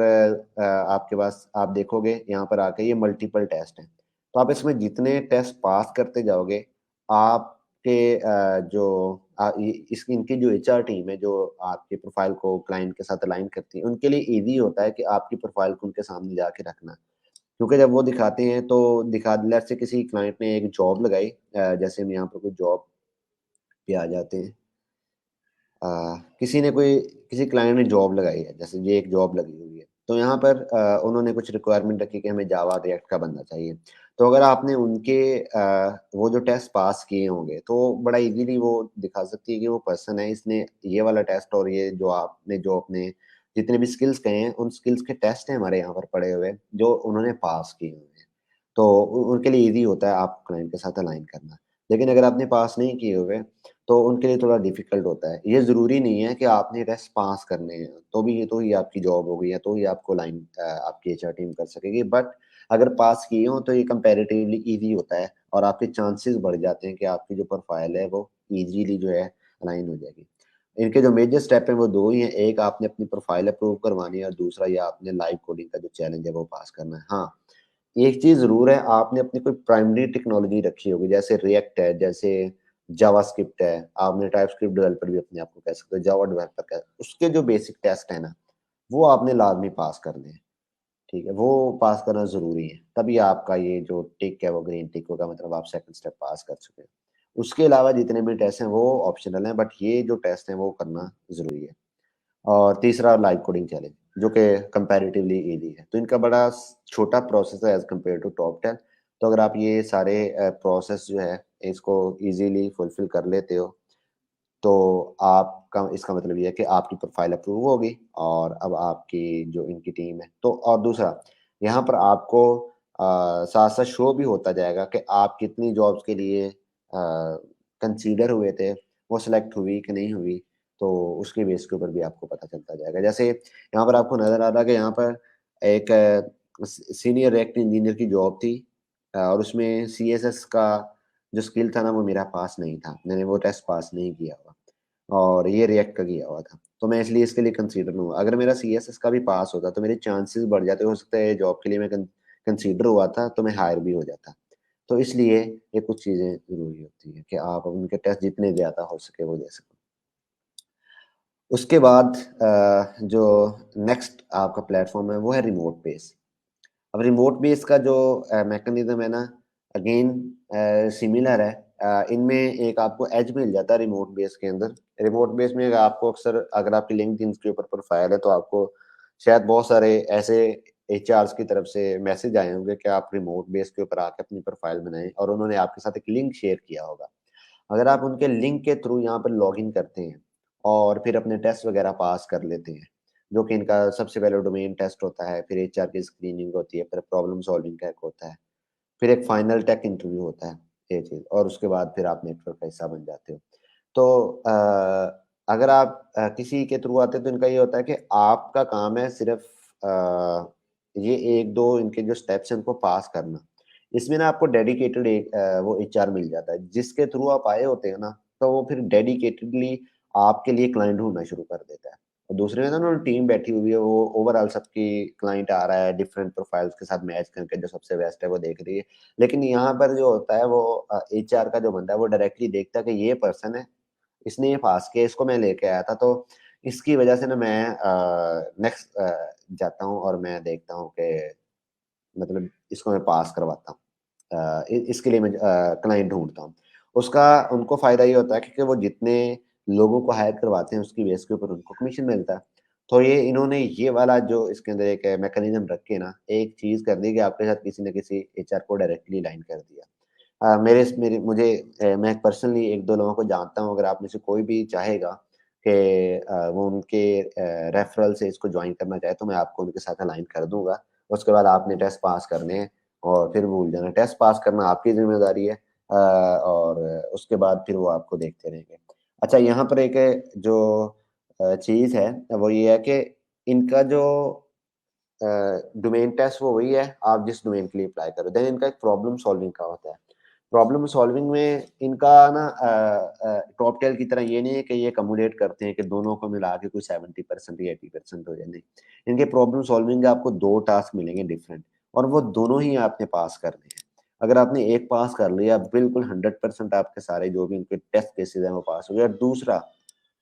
आपके पास आप देखोगे यहाँ पर आके ये मल्टीपल टेस्ट हैं। तो आप इसमें जितने टेस्ट पास करते जाओगे, आपके जो इ इस इनकी जो एचआर टीम है, जो आपके प्रोफ़ाइल को क्लाइंट के साथ अलाइन करती है, उनके लिए ईज़ी होता है कि आपकी प्रोफ़ाइल को उनके सामने जाके रखना। क्योंकि जब वो दिखाते हैं तो दिखा लेट्स से किसी क्लाइंट ने एक जॉब लगाई, जैसे हम यहाँ पर कोई जॉब पे आ जाते हैं। अ, किसी क्लाइंट ने जॉब लगाई है, जैसे ये एक जॉब लगी हुई है, तो यहाँ पर उन्होंने कुछ रिक्वायरमेंट रखी कि हमें जावा रिएक्ट का बंदा चाहिए। तो अगर आपने उनके वो जो टेस्ट पास किए होंगे, तो बड़ा ईज़िली वो दिखा सकती है कि वो पर्सन है, इसने ये वाला टेस्ट और ये जो अपने जितने भी स्किल्स कहे हैं, उन स्किल्स के टेस्ट हैं हमारे यहाँ पर पड़े हुए, जो उन्होंने पास किए हुए हैं। तो उ उनके लिए ईज़ी होता है आप क्लाइंट के साथ अलाइन करना। लेकिन अगर आपने पास नहीं किए हुए, तो उनके लिए थोड़ा डिफ़िकल्ट होता है। ये ज़रूरी नहीं है कि आपने टेस्ट पास करने हैं, तो ही आपकी जॉब होगी या तो ही आपको आपकी एचआर टीम कर सकेगी। बट अगर पास किए हों तो ये कंपैरेटिवली ईज़ी होता है और आपके चांसेस बढ़ जाते हैं कि आपकी जो प्रोफ़ाइल है वो ईज़िली जो है अलाइन हो जाएगी। इनके जो मेजर स्टेप हैं वो 2 ही हैं, एक आपने अपनी प्रोफ़ाइल अप्रूव करवानी है और दूसरा ये आपने लाइव कोडिंग का जो चैलेंज है वो पास करना है। हाँ, एक चीज़ ज़रूर है, आपने अपनी कोई प्राइमरी टेक्नोलॉजी रखी होगी, जैसे रिएक्ट है, जैसे जावास्क्रिप्ट है, आपने टाइपस्क्रिप्ट डेवलपर भी अपने आप को कह सकते हो, जावा डेवलपर का उसके जो बेसिक टेस्ट है ना, वो आपने लाज़मी पास करने हैं, ठीक है? वो पास करना ज़रूरी है, तभी आपका ये जो टिक है वो ग्रीन टिक होगा, मतलब आप सेकंड स्टेप पास कर चुके हैं। उसके अलावा जितने भी टेस्ट हैं वो ऑप्शनल हैं, बट ये जो टेस्ट हैं वो करना ज़रूरी है। और तीसरा लाइव कोडिंग चैलेंज, जो कि कंपैरेटिवली ईज़ी है। तो इनका बड़ा छोटा प्रोसेस है एज़ कम्पेयर टू टॉप 10। तो अगर आप ये सारे प्रोसेस जो है इसको ईज़िली फुलफ़िल कर लेते हो, तो आपका इसका मतलब ये है कि आपकी प्रोफ़ाइल अप्रूव होगी और अब आपकी जो इनकी टीम है तो और दूसरा, यहाँ पर आपको साथ-साथ शो भी होता जाएगा कि आप कितनी जॉब्स के लिए कंसीडर हुए थे, वो सिलेक्ट हुई कि नहीं हुई, तो उसके बेस के ऊपर भी आपको पता चलता जाएगा। जैसे यहाँ पर आपको नज़र आ रहा है कि यहाँ पर एक सीनियर रिएक्ट इंजीनियर की जॉब थी, और उसमें सीएसएस का जो स्किल था ना वो मेरा पास नहीं था। मैंने वो टेस्ट पास नहीं किया हुआ और ये रिएक्ट का किया हुआ था। तो मैं इसलिए इसके लिए कंसीडर नहीं हुआ। अगर मेरा सीएसएस का भी पास होता तो मेरे चांसेस बढ़ जाते, हो सकता है ये जॉब के लिए मैं कंसीडर हुआ था तो मैं हायर भी हो जाता। तो इसलिए ये कुछ चीज़ें ज़रूरी होती हैं कि आप उनके टेस्ट जितने ज़्यादा हो सके वो दे सको। उसके बाद जो नेक्स्ट आपका प्लेटफ़ॉर्म है वो है रिमोट बेस। अब रिमोट बेस का जो मैकेनिज़्म है ना, अगेन सिमिलर है। इनमें एक आपको एज मिल जाता है रिमोट बेस के अंदर। रिमोट बेस में आपको अक्सर अगर आपकी लिंक्डइन के ऊपर प्रोफाइल है तो आपको शायद बहुत सारे ऐसे एचआर्स की तरफ से मैसेज आए होंगे कि आप रिमोट बेस के ऊपर आके अपनी प्रोफाइल बनाएँ और उन्होंने आपके साथ एक लिंक शेयर किया होगा। अगर आप उनके लिंक के थ्रू यहाँ पर लॉग इन करते हैं और फिर अपने टेस्ट वगैरह पास कर लेते हैं, जो कि इनका सबसे पहले डोमेन टेस्ट होता है, फिर एचआर की स्क्रीनिंग होती है, फिर प्रॉब्लम सॉल्विंग का एक होता है, फिर एक फाइनल टेक इंटरव्यू होता है, ये चीज़, और उसके बाद फिर आप नेटवर्क का हिस्सा बन जाते हो। तो अगर आप किसी के थ्रू आते हैं तो इनका ये होता है कि आपका काम है सिर्फ ये 1-2 इनके जो स्टेप्स हैं उनको पास करना। इसमें ना आपको डेडिकेटेड एक वो एचआर मिल जाता है। जिसके थ्रू आप आए होते हैं ना, तो वो फिर डेडिकेटेडली आपके लिए क्लाइंट ढूँढना शुरू कर देता है। और दूसरे में ना उन्होंने टीम बैठी हुई है, वो ओवरऑल सबकी क्लाइंट आ रहा है, डिफरेंट प्रोफाइल्स के साथ मैच करके जो सबसे बेस्ट है वो देख रही है। लेकिन यहाँ पर जो होता है वो एचआर का जो बंदा है वो डायरेक्टली देखता है कि ये पर्सन है, इसने ये पास किया, इसको मैं लेके आया था, तो इसकी वजह से ना मैं नेक्स्ट जाता हूँ और मैं देखता हूँ कि मतलब इसको मैं पास करवाता हूँ। इसके लिए मैं क्लाइंट ढूँढता हूँ। उसका उनको फ़ायदा ये होता है क्योंकि वो जितने लोगों को हायर करवाते हैं उसकी बेस के ऊपर उनको कमीशन मिलता है। तो ये इन्होंने ये वाला जो इसके अंदर एक मैकेनिज़्म रख के ना एक चीज़ कर दी कि आपके साथ किसी न किसी एचआर को डायरेक्टली लाइन कर दिया। मेरे मुझे मैं पर्सनली 1-2 लोगों को जानता हूँ, अगर आप में से कोई भी चाहेगा कि वो उनके रेफरल से इसको जॉइन करना चाहे, तो मैं आपको उनके साथ अलाइन कर दूँगा। उसके बाद आपने टेस्ट पास करने हैं और फिर भूल जाना। टेस्ट पास करना आपकी ज़िम्मेदारी है और उसके बाद फिर वो आपको देखते रहेंगे। अच्छा, यहाँ पर एक जो चीज़ है, वो ये है कि इनका जो डोमेन टेस्ट वो वही है, आप जिस डोमेन के लिए अप्लाई करो। देन इनका एक प्रॉब्लम सॉल्विंग का होता है। प्रॉब्लम सॉल्विंग में इनका ना टॉपटेल की तरह ये नहीं है कि ये कम्युलेट करते हैं कि दोनों को मिला के कोई 70% या 80% हो जाए, नहीं। इनके प्रॉब्लम सॉल्विंग के आपको 2 टास्क मिलेंगे डिफरेंट, और वो दोनों ही आपने पास करने हैं। अगर आपने एक पास कर लिया, बिल्कुल 100% आपके सारे जो भी इनके टेस्ट केसेज़ हैं वो पास हो गए, और दूसरा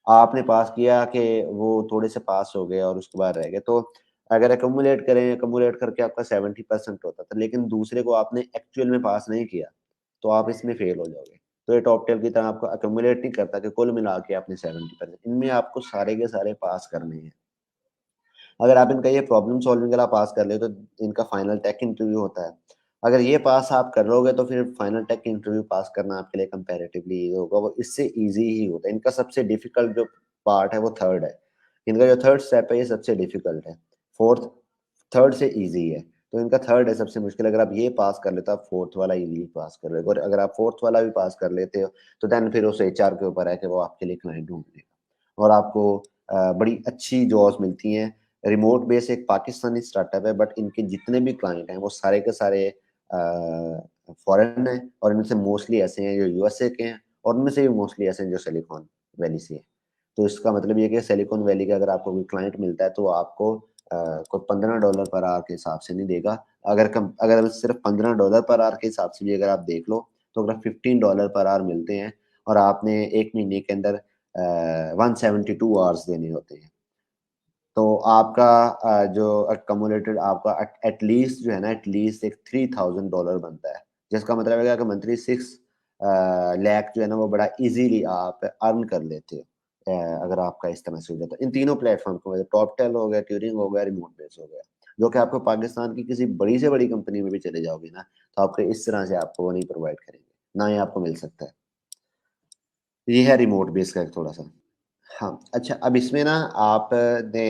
आपने पास किया कि वो थोड़े से पास हो गए और उसके बाद रह गए। तो अगर एक्युमुलेट करें, एक्युमुलेट करके आपका 70% होता था, लेकिन दूसरे को आपने एक्चुअल में पास नहीं किया, तो आप इसमें फेल हो जाओगे। तो ये टॉप टेल की तरह आपको एक्युमुलेट नहीं करता कि कुल मिला के आपने 70%, इनमें आपको सारे के सारे पास करने हैं। अगर आप इनका ये प्रॉब्लम सॉल्विंग वाला पास कर ले तो इनका फाइनल टेक इंटरव्यू होता है। अगर ये पास आप कर लोगे तो फिर फाइनल टेक इंटरव्यू पास करना आपके लिए कंपैरेटिवली ईज़ी होगा, वो इससे ईज़ी ही होता है। इनका सबसे डिफ़िकल्ट जो पार्ट है वो 3rd है। इनका जो 3rd स्टेप है ये सबसे डिफ़िकल्ट है। 4th 3rd से ईज़ी है। तो इनका 3rd है सबसे मुश्किल। अगर आप ये पास कर लेते हो, आप 4th वाला ईज़िली पास कर लोगे, और अगर आप 4th वाला भी पास कर लेते हो, तो देन फिर उस एचआर के ऊपर है कि वो आपके लिए क्लाइंट ढूँढ लेगा और आपको बड़ी अच्छी जॉब्स मिलती हैं। रिमोट बेस एक पाकिस्तानी स्टार्टअप है, बट इनके जितने भी क्लाइंट हैं वो सारे के सारे फॉरेन हैं, और इनमें से मोस्टली ऐसे हैं जो यूएसए के हैं, और उनमें से भी मोस्टली ऐसे हैं जो सिलिकॉन वैली से हैं। तो इसका मतलब ये है कि सिलिकॉन वैली का अगर आपको कोई क्लाइंट मिलता है तो वो आपको कोई $15 पर आवर के हिसाब से नहीं देगा। अगर सिर्फ $15 पर आवर के हिसाब से भी अगर आप देख लो, तो अगर $15 पर आवर मिलते हैं और आपने 1 महीने के अंदर 172 आवर्स देने होते हैं, तो आपका जो अक्यूमुलेटेड आपका एटलीस्ट जो है ना, एटलीस्ट एक $3000 बनता है, जिसका मतलब है कि मंथली 6 लाख जो है ना वो बड़ा इजीली आप अर्न कर लेते हो, अगर आपका इस तरह से हो जाता है इन तीनों प्लेटफॉर्म को, मतलब टॉपटेल हो गया, ट्यूरिंग हो गया, रिमोट बेस हो गया, जो कि आपको पाकिस्तान की किसी बड़ी से बड़ी कंपनी में भी चले जाओगे ना, तो आपको इस तरह से आपको वो नहीं प्रोवाइड करेंगे, ना ही आपको मिल सकता है। ये है रिमोट बेस का एक थोड़ा-सा। हाँ, अच्छा, अब इसमें ना आपने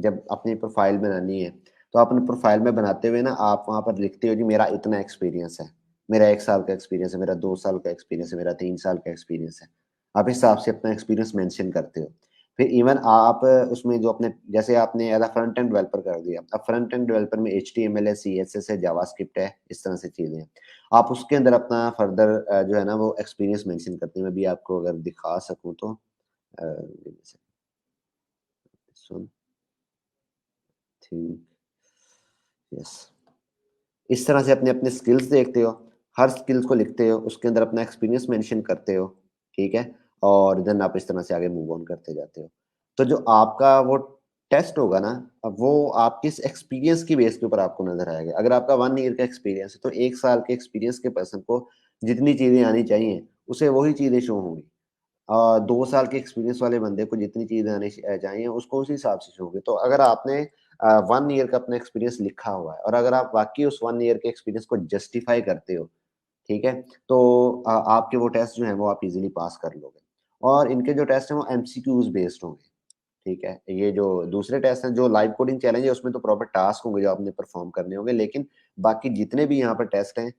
जब अपनी प्रोफ़ाइल बनानी है, तो आप अपनी प्रोफ़ाइल में बनाते हुए ना आप वहाँ पर लिखते हो जी मेरा इतना एक्सपीरियंस है। मेरा 1 साल का एक्सपीरियंस है, मेरा 2 साल का एक्सपीरियंस है, मेरा 3 साल का एक्सपीरियंस है। आप इस हिसाब से अपना एक्सपीरियंस मेंशन करते हो। फिर इवन आप उसमें जो अपने जैसे आपने as a front end developer कर दिया। अब फ्रंट एंड डेवलपर में एचटीएमएल है, सीएसएस है, जावास्क्रिप्ट है, इस तरह से चीज़ें हैं। आप उसके अंदर अपना फर्दर जो है ना वो एक्सपीरियंस मेंशन करते हैं। मैं भी आपको अगर दिखा सकूँ तो give me a second. This one, think, yes. इस तरह से अपने अपने स्किल्स देखते हो, हर स्किल्स को लिखते हो, उसके अंदर अपना एक्सपीरियंस मेंशन करते हो, ठीक है? और देन आप इस तरह से आगे मूव ऑन करते जाते हो। तो जो आपका वो टेस्ट होगा ना, अब वो आप किस एक्सपीरियंस की बेस के ऊपर आपको नज़र आएगा। अगर आपका 1 ईयर का एक्सपीरियंस है, तो 1 साल के एक्सपीरियंस के पर्सन को जितनी चीज़ें आनी चाहिए, उसे वही चीज़ें शो होंगी। 2 साल के एक्सपीरियंस वाले बंदे को जितनी चीज़ें आनी चाहिए उसको उसी हिसाब से होंगे। तो अगर आपने 1 ईयर का अपना एक्सपीरियंस लिखा हुआ है और अगर आप वाक़ई उस 1 ईयर के एक्सपीरियंस को जस्टिफ़ाई करते हो, ठीक है? तो आपके वो टेस्ट जो हैं वो आप इज़िली पास कर लोगे और इनके जो टेस्ट हैं वो एमसीक्यूज़ बेस्ड होंगे, ठीक है? ये जो दूसरे टेस्ट हैं, जो लाइव कोडिंग चैलेंज है उसमें तो प्रॉपर टास्क होंगे जो आपने परफ़ॉर्म करने होंगे, लेकिन बाकी जितने भी यहाँ पर टेस्ट हैं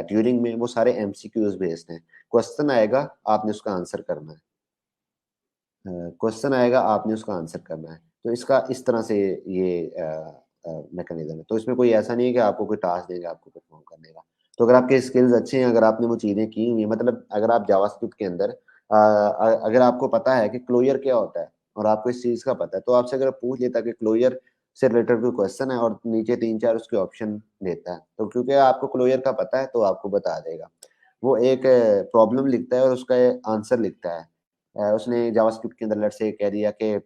ट्यूरिंग में वो सारे एमसीक्यूज़ बेस्ड हैं। क्वेश्चन आएगा, आपने उसका आंसर करना है। क्वेश्चन आएगा, आपने उसका आंसर करना है। तो इसका इस तरह से ये मैकेनिज़्म है। तो इसमें कोई ऐसा नहीं है कि आपको कोई टास्क देंगे आपको परफ़ॉर्म करने का। तो अगर आपके स्किल्स अच्छे हैं, अगर आपने वो चीज़ें की हुई हैं, मतलब अगर आप जावास्क्रिप्ट के अंदर अगर आपको पता है कि क्लोजर क्या होता है और आपको इस चीज़ का पता है, तो आपसे अगर पूछ लेता है कि क्लोजर से रिलेटेड कोई क्वेश्चन है और नीचे 3-4 उसके ऑप्शन देता है, तो क्योंकि आपको क्लोजर का पता है, तो आपको बता देगा। वो एक प्रॉब्लम लिखता है और उसका आंसर लिखता है। उसने जावास्क्रिप्ट के अंदर लेट्स से कह दिया कि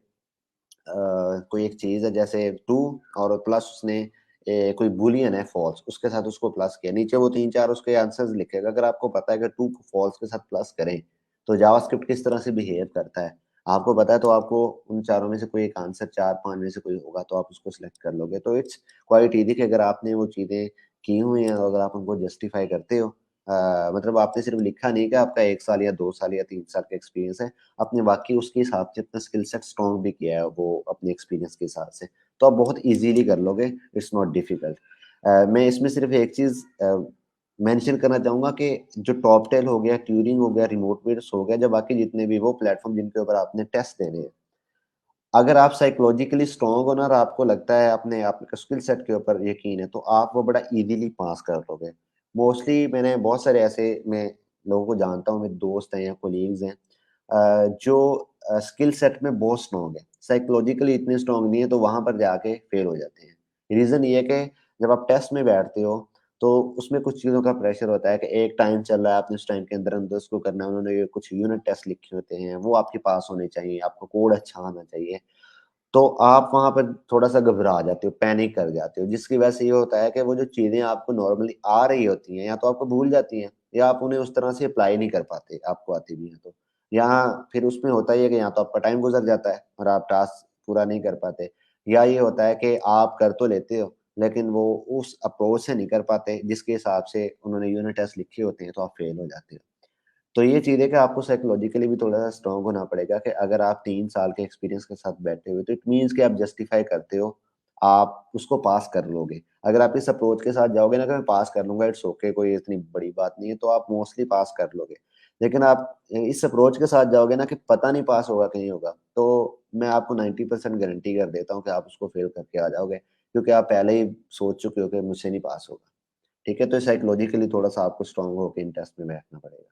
कोई एक चीज़ है जैसे टू और प्लस उसने कोई बूलियन है फॉल्स, उसके साथ उसको प्लस किया। नीचे वो 3-4 उसके आंसर्स लिखेगा। अगर आपको पता है कि टू को फॉल्स के साथ प्लस करें, तो जावास्क्रिप्ट किस तरह से बिहेव करता है, आपको पता है तो आपको उन चारों में से कोई एक आंसर 4-5 में से कोई होगा तो आप उसको सिलेक्ट कर लोगे। तो इट्स क्वाइट ईज़ी कि अगर आपने वो चीज़ें की हुई हैं और अगर आप उनको जस्टिफाई करते हो मतलब आपने सिर्फ़ लिखा नहीं कि आपका 1 साल या 2 साल या 3 साल का एक्सपीरियंस है। आपने वाक़ई उसके हिसाब से अपना स्किल सेट स्ट्रॉन्ग भी किया है वो अपने एक्सपीरियंस के हिसाब से, तो आप बहुत ईज़िली कर लोगे, इट्स नॉट डिफिकल्ट। मैं इसमें सिर्फ़ एक चीज़ मेंशन करना चाहूँगा कि जो टॉप टेल हो गया, ट्यूरिंग हो गया, रिमोट बेस हो गया, जो बाकी जितने भी वो प्लेटफ़ॉर्म जिनके ऊपर आपने टेस्ट देने हैं, अगर आप साइकोलॉजिकली स्ट्रॉन्ग हो ना और आपको लगता है अपने आपके स्किल सेट के ऊपर यकीन है, तो आप वो बड़ा ईज़िली पास कर लोगे। मोस्टली मैंने बहुत सारे ऐसे मैं लोगों को जानता हूँ, मेरे दोस्त हैं या कोलीग्स हैं जो स्किल सेट में बहुत स्ट्रॉन्ग है, साइकोलॉजिकली इतने स्ट्रॉन्ग नहीं है, तो वहाँ पर जाके फेल हो जाते हैं। रीज़न ये है कि जब आप टेस्ट में बैठते हो, तो उसमें कुछ चीज़ों का प्रेशर होता है कि एक टाइम चल रहा है, आपने उस टाइम के अंदर-अंदर उसको करना है, उन्होंने ये कुछ यूनिट टेस्ट लिखे होते हैं, वो आपके पास होने चाहिए, आपका कोड अच्छा आना चाहिए। तो आप वहाँ पर थोड़ा-सा घबरा जाते हो, पैनिक कर जाते हो, जिसकी वजह से ये होता है कि वो जो चीज़ें आपको नॉर्मली आ रही होती हैं, या तो आपको भूल जाती हैं या आप उन्हें उस तरह से अप्लाई नहीं कर पाते, आपको आती भी हैं तो। यहाँ फिर उसमें होता ये है कि या तो आपका टाइम गुज़र जाता है और आप टास्क पूरा नहीं कर पाते, या ये होता है कि आप कर तो लेते हो, लेकिन वो उस अप्रोच से नहीं कर पाते, जिसके हिसाब से उन्होंने यूनिट टेस्ट लिखे होते हैं, तो आप फेल हो जाते हो। तो ये चीज़ है कि आपको साइकोलॉजिकली भी थोड़ा-सा स्ट्रॉन्ग होना पड़ेगा कि अगर आप 3 साल के एक्सपीरियंस के साथ बैठे हुए, तो इट मीन्स कि आप जस्टिफाई करते हो, आप उसको पास कर लोगे। अगर आप इस अप्रोच के साथ जाओगे ना कि मैं पास कर लूँगा, इट्स ओके कोई इतनी बड़ी बात नहीं है, तो आप मोस्टली पास कर लोगे। लेकिन आप इस अप्रोच के साथ जाओगे ना कि पता नहीं पास होगा कि नहीं होगा, तो मैं आपको 90% गारंटी कर देता हूँ कि आप उसको फ़ेल करके आ जाओगे, क्योंकि आप पहले ही सोच चुके हो कि मुझसे नहीं पास होगा। ठीक है? तो साइकोलॉजिकली थोड़ा-सा आपको स्ट्रॉन्ग होके इन टेस्ट में बैठना पड़ेगा।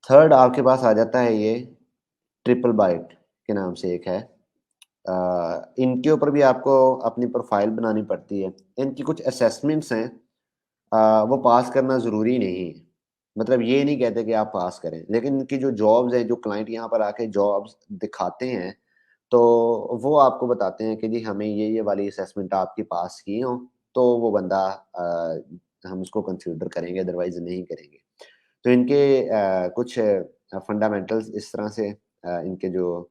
थर्ड आपके पास आ जाता है ये ट्रिपल बाइट के नाम से एक है। इनके ऊपर भी आपको अपनी प्रोफ़ाइल बनानी पड़ती है। इनकी कुछ असेसमेंट्स हैं वो पास करना ज़रूरी नहीं है। मतलब ये नहीं कहते कि आप पास करें, लेकिन इनकी जो जॉब्स हैं, जो क्लाइंट यहाँ पर आके जॉब्स दिखाते हैं, तो वो आपको बताते हैं कि जी हमें ये वाली असेसमेंट आपकी पास की हो, तो वो बंदा हम उसको कंसीडर करेंगे, अदरवाइज़ नहीं करेंगे। तो इनके कुछ फंडामेंटल्स इस तरह से इनके जो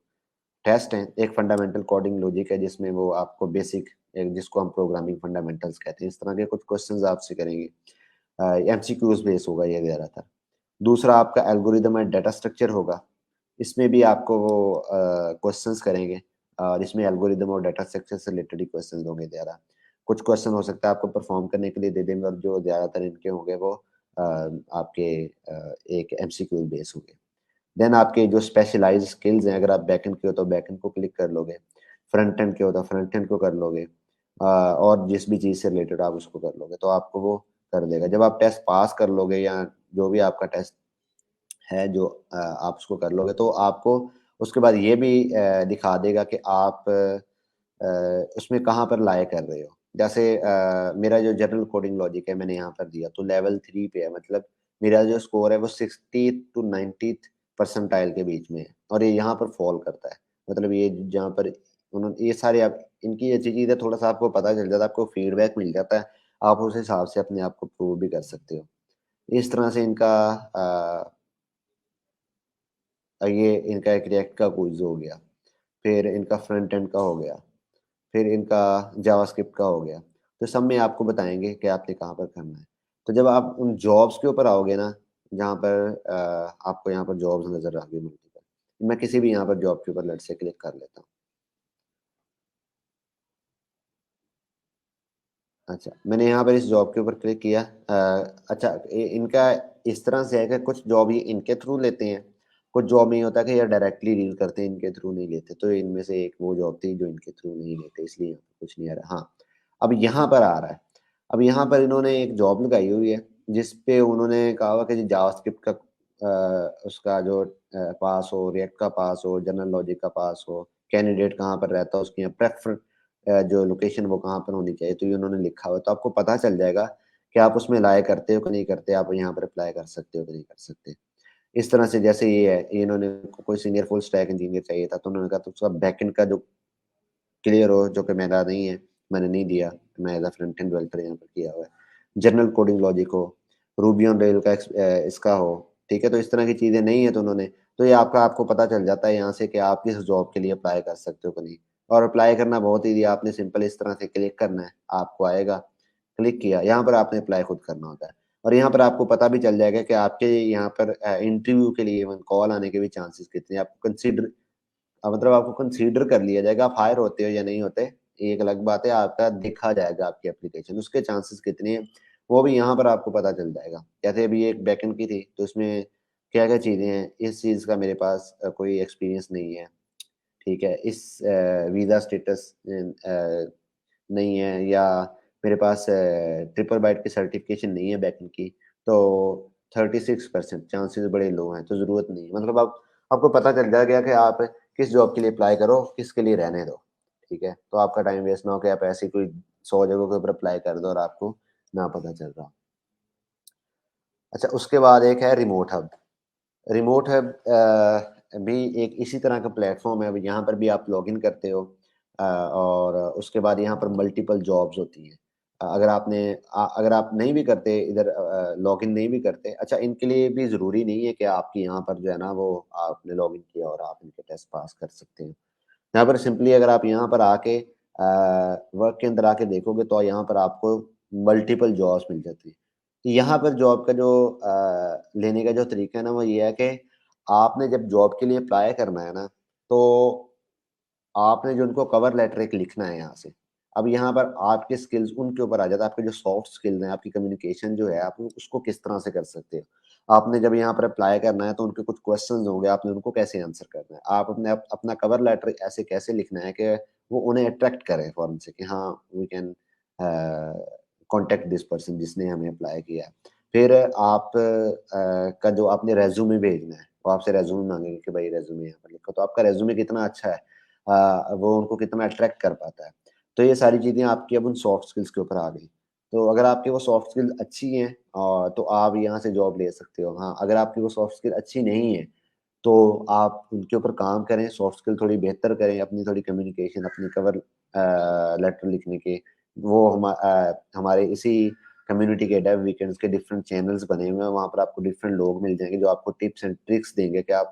टेस्ट हैं, एक फंडामेंटल कोडिंग लॉजिक है जिसमें वो आपको बेसिक एक जिसको हम प्रोग्रामिंग फंडामेंटल्स कहते हैं, इस तरह के कुछ क्वेश्चंस आपसे करेंगे। एमसीक्यूज़ बेस होगा ये ज़्यादातर। दूसरा आपका एल्गोरिदम एंड डाटा स्ट्रक्चर होगा। इसमें भी आपको वो क्वेश्चंस करेंगे और इसमें एल्गोरिदम और डाटा स्ट्रक्चर से रिलेटेड ही क्वेश्चंस होंगे ज़्यादा। कुछ क्वेश्चन हो सकता है आपको परफॉर्म करने के लिए दे देंगे और जो ज़्यादातर इनके होंगे वो आपके एक एमसीक्यू बेस होंगे। देन आपके जो स्पेशलाइज़्ड स्किल्स हैं, अगर आप बैकएंड के हो तो बैकएंड को क्लिक कर लोगे, फ्रंट एंड के हो तो फ्रंट एंड को कर लोगे और जिस भी चीज़ से रिलेटेड आप उसको कर लोगे, तो आपको वो कर देगा। जब आप टेस्ट पास कर लोगे या जो भी आपका टेस्ट है जो आप उसको कर लोगे तो आपको उसके बाद ये भी दिखा देगा कि आप उसमें कहाँ पर लाया कर रहे हो। जैसे मेरा जो जनरल कोडिंग लॉजिक है मैंने यहाँ पर दिया तो लेवल 3 पे है, मतलब मेरा जो स्कोर है वो 60 टू 90th परसेंटाइल के बीच में है और ये यहाँ पर फॉल करता है। मतलब ये जहाँ पर उन्होंने ये सारे आप इनकी अच्छी चीज़ है, थोड़ा-सा आपको पता चल जाता है, आपको फीडबैक मिल जाता है, आप उस हिसाब से अपने आप को प्रूव भी कर सकते हो। इस तरह से इनका ये इनका एक रिएक्ट का क्विज़ हो गया, फिर इनका फ्रंट एंड का हो गया, फिर इनका जावास्क्रिप्ट का हो गया। तो सब में आपको बताएँगे कि आपने कहाँ पर करना है। तो जब आप उन जॉब्स के ऊपर आओगे ना, जहाँ पर आपको यहाँ पर जॉब्स नज़र आ गई मल्टीपल, मैं किसी भी यहाँ पर जॉब के ऊपर लेट्स से क्लिक कर लेता हूँ। अच्छा, मैंने यहाँ पर इस जॉब के ऊपर क्लिक किया। अच्छा, इनका इस तरह से है कि कुछ जॉब ये इनके थ्रू लेते हैं, कुछ जॉब में ये होता है कि ये डायरेक्टली डील करते हैं, इनके थ्रू नहीं लेते। तो इनमें से एक वो जॉब थी जो इनके थ्रू नहीं लेते, इसलिए यहाँ पे कुछ नहीं आ रहा। हाँ, अब यहाँ पर आ रहा है। अब यहाँ पर इन्होंने एक जॉब लगाई हुई है, जिस पे उन्होंने कहा हुआ कि जावास्क्रिप्ट का उसका जो पास हो, रिएक्ट का पास हो, जनरल लॉजिक का पास हो, कैंडिडेट कहाँ पर रहता है, उसकी प्रेफर जो लोकेशन वो कहाँ पर होनी चाहिए, तो ये उन्होंने लिखा हुआ है। तो आपको पता चल जाएगा कि आप उसमें लाया करते हो कि नहीं करते, आप यहाँ पर अप्लाई कर सकते हो कि नहीं कर सकते। इस तरह से जैसे ये है, ये इन्होंने कोई सीनियर फुल स्टैक इंजीनियर चाहिए था, तो उन्होंने कहा तो उसका बैकएंड का जो क्लियर हो, जो कि मेरा नहीं है, मैंने नहीं दिया, मैं as a front end developer यहाँ पर किया हुआ है। जनरल कोडिंग लॉजिक हो, रूबी ऑन रेल का इसका हो, ठीक है? तो इस तरह की चीज़ें नहीं है तो उन्होंने, तो ये आपको पता चल जाता है यहाँ से कि आप किस जॉब के लिए अप्लाई कर सकते हो कि नहीं। और अप्लाई करना बहुत ईज़ी है, आपने सिंपल इस तरह से क्लिक करना है, आपको आएगा, क्लिक किया, यहाँ पर आपने अप्लाई खुद करना होता है। और यहाँ पर आपको पता भी चल जाएगा कि आपके यहाँ पर इंटरव्यू के लिए इवन कॉल आने के भी चांसेस कितने हैं, आपको कंसीडर मतलब आपको कंसीडर कर लिया जाएगा, आप हायर होते हो या नहीं होते, ये एक अलग बात है, आपका देखा जाएगा आपकी एप्लीकेशन, उसके चांसेस कितने हैं, वो भी यहाँ पर आपको पता चल जाएगा। जैसे अभी एक बैकएंड की थी, तो इसमें क्या-क्या चीज़ें हैं, इस चीज़ का मेरे पास कोई एक्सपीरियंस नहीं है, ठीक है? इस वीज़ा स्टेटस नहीं है, या मेरे पास ट्रिपल बाइट की सर्टिफ़िकेशन नहीं है बैकएंड की, तो 36% चांसेस बड़े लो हैं, तो ज़रूरत नहीं है। मतलब आप आपको पता चल जाएगा कि आप किस जॉब के लिए अप्लाई करो, किसके लिए रहने दो, ठीक है? तो आपका टाइम वेस्ट ना हो कि आप ऐसे ही कोई 100 जगहों के ऊपर अप्लाई कर दो और आपको ना पता चल रहा हो। अच्छा, उसके बाद एक है रिमोट हब। रिमोट हब भी एक इसी तरह का प्लेटफ़ॉर्म है, अब यहाँ पर भी आप लॉगिन करते हो और उसके बाद यहाँ पर मल्टीपल जॉब्स होती हैं। अगर आप नहीं भी करते इधर लॉगिन नहीं भी करते, अच्छा इनके लिए भी ज़रूरी नहीं है कि आपकी यहाँ पर जो है ना वो आपने लॉगिन किया और आप इनके टेस्ट पास कर सकते हो। यहाँ पर सिंपली अगर आप यहाँ पर आके वर्क के अंदर आके देखोगे तो यहाँ पर आपको मल्टीपल जॉब्स मिल जाती हैं। यहाँ पर जॉब का जो लेने का जो तरीका है ना वो ये है कि आपने जब जॉब के लिए अप्लाई करना है ना, तो आपने जो उनको कवर लेटर एक लिखना है यहाँ से। अब यहाँ पर आपके स्किल्स उनके ऊपर आ जाता है, आपके जो सॉफ्ट स्किल्स हैं, आपकी कम्युनिकेशन जो है, आप उसको किस तरह से कर सकते हो। आपने जब यहाँ पर अप्लाई करना है, तो उनके कुछ क्वेश्चन्स होंगे, आपने उनको कैसे आंसर करना है। आप अपना कवर लेटर ऐसे कैसे लिखना है कि वो उन्हें अट्रैक्ट करे फ़ौरन से कि हाँ, we can contact this person जिसने हमें अप्लाई किया है। फिर आप का जो आपने रिज़्यूमे भेजना है, वो आपसे रिज़्यूमे माँगेंगे कि भाई रिज़्यूमे यहाँ पर लिखो, तो आपका रिज़्यूमे कितना अच्छा है, वो उनको कितना अट्रैक्ट कर पाता है। तो ये सारी चीज़ें आपकी अब उन सॉफ्ट स्किल्स के ऊपर आ गई। तो अगर आपकी वो सॉफ्ट स्किल अच्छी हैं तो आप यहाँ से जॉब ले सकते हो। हाँ, अगर आपकी वो सॉफ्ट स्किल अच्छी नहीं है, तो आप उनके ऊपर काम करें, सॉफ्ट स्किल थोड़ी बेहतर करें, अपनी थोड़ी कम्युनिकेशन, अपनी कवर लेटर लिखने के, वो हमारे इसी कम्युनिटी के डेव वीकेंड्स के डिफरेंट चैनल्स बने हुए हैं, वहाँ पर आपको डिफरेंट लोग मिल जाएँगे, जो आपको टिप्स एंड ट्रिक्स देंगे कि आप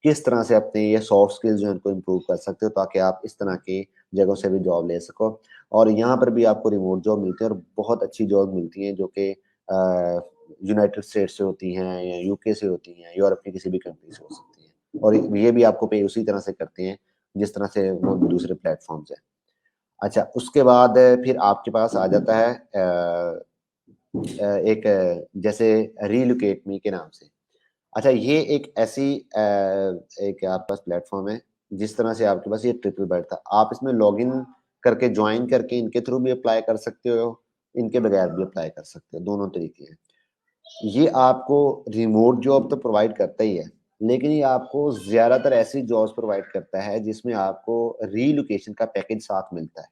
किस तरह से अपने ये सॉफ्ट स्किल्स जो है उनको इम्प्रूव कर सकते हो, ताकि आप इस तरह की जगहों से भी जॉब ले सको। और यहाँ पर भी आपको रिमोट जॉब मिलती है और बहुत अच्छी जॉब मिलती है, जो कि यूनाइटेड स्टेट्स से होती हैं या यूके से होती हैं, यूरोप की किसी भी कंट्री से हो सकती हैं। और ये भी आपको पे उसी तरह से करते हैं, जिस तरह से वो दूसरे प्लेटफ़ॉर्म्स हैं। अच्छा, उसके बाद फिर आपके पास आ जाता है एक जैसे रिलोकेट मी के नाम से। अच्छा, ये एक ऐसी एक आपके पास प्लेटफ़ॉर्म है, जिस तरह से आपके पास ये ट्रिपल बेड था। आप इसमें लॉगिन करके जॉइन करके इनके थ्रू भी अप्लाई कर सकते हो, इनके बगैर भी अप्लाई कर सकते हो, दोनों तरीके हैं। ये आपको रिमोट जॉब तो प्रोवाइड करता ही है, लेकिन ये आपको ज़्यादातर ऐसी जॉब्स प्रोवाइड करता है, जिसमें आपको रिलोकेशन का पैकेज साथ मिलता है।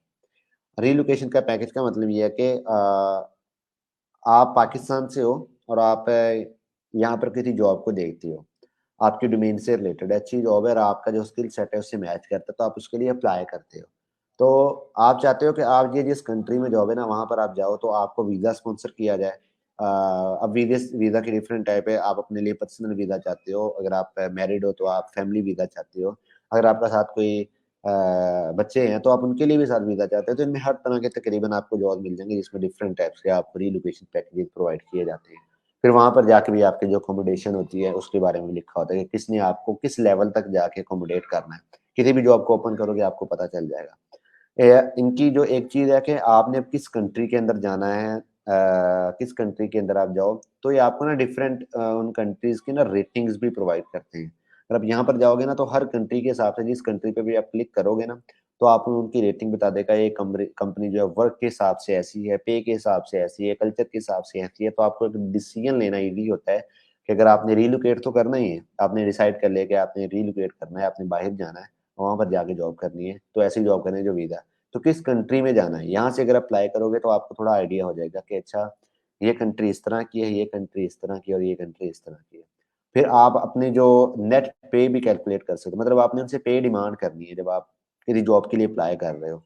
रिलोकेशन का पैकेज का मतलब ये है कि आप पाकिस्तान से हो और आप यहाँ पर किसी जॉब को देखते हो। आपके डोमेन से रिलेटेड अच्छी जॉब है और आपका जो स्किल सेट है उससे मैच करता है, तो आप उसके लिए अप्लाई करते हो। तो आप चाहते हो कि आप ये जिस कंट्री में जॉब है ना वहाँ पर आप जाओ तो आपको वीज़ा स्पॉन्सर किया जाए। अब वीज़ा के डिफरेंट टाइप है, आप अपने लिए पर्सनल वीज़ा चाहते हो, अगर आप मैरिड हो तो आप फैमिली वीज़ा चाहते हो। अगर आपका साथ कोई बच्चे हैं तो आप उनके लिए भी साथ वीज़ा चाहते हैं, तो इनमें हर तरह के तकरीबन आपको जॉब मिल जाएंगे जिसमें डिफरेंट टाइप्स के आपको रीलोकेशन पैकेजेस प्रोवाइड किए जाते हैं। फिर वहाँ पर जाके भी आपकी जो अकोमोडेशन होती है उसके बारे में लिखा होता है कि किसने आपको किस लेवल तक जाके अकोमोडेट करना है। किसी भी जॉब को ओपन करोगे आपको पता चल जाएगा। इनकी जो एक चीज़ है कि आपने अब किस कंट्री के अंदर जाना है, किस कंट्री के अंदर आप जाओ, तो ये आपको ना डिफरेंट उन कंट्रीज़ की ना रेटिंग्स भी प्रोवाइड करते हैं। अगर आप यहाँ पर जाओगे ना तो हर कंट्री के हिसाब से जिस कंट्री पे भी आप क्लिक करोगे ना, तो आपको उनकी रेटिंग बता देगा ये कंपनी जो है वर्क के हिसाब से ऐसी है, पे के हिसाब से ऐसी है, कल्चर के हिसाब से ऐसी है, तो आपको एक डिसीजन लेना ईज़ी होता है कि अगर आपने रिलोकेट तो करना ही है, आपने डिसाइड कर लिया कि आपने रिलोकेट करना है, आपने बाहर जाना है, वहाँ पर जाके जॉब करनी है, तो ऐसी जॉब करनी है जो वीज़ा तो किस कंट्री में जाना है, यहाँ से अगर अप्लाई करोगे तो आपको थोड़ा आइडिया हो जाएगा कि अच्छा, ये कंट्री इस तरह की है, ये कंट्री इस तरह की है और ये कंट्री इस तरह की है। फिर आप अपने जो नेट पे भी कैलकुलेट कर सकते हो, मतलब आपने उनसे पे डिमांड करनी है जब आप किसी जॉब के लिए अप्लाई कर रहे हो।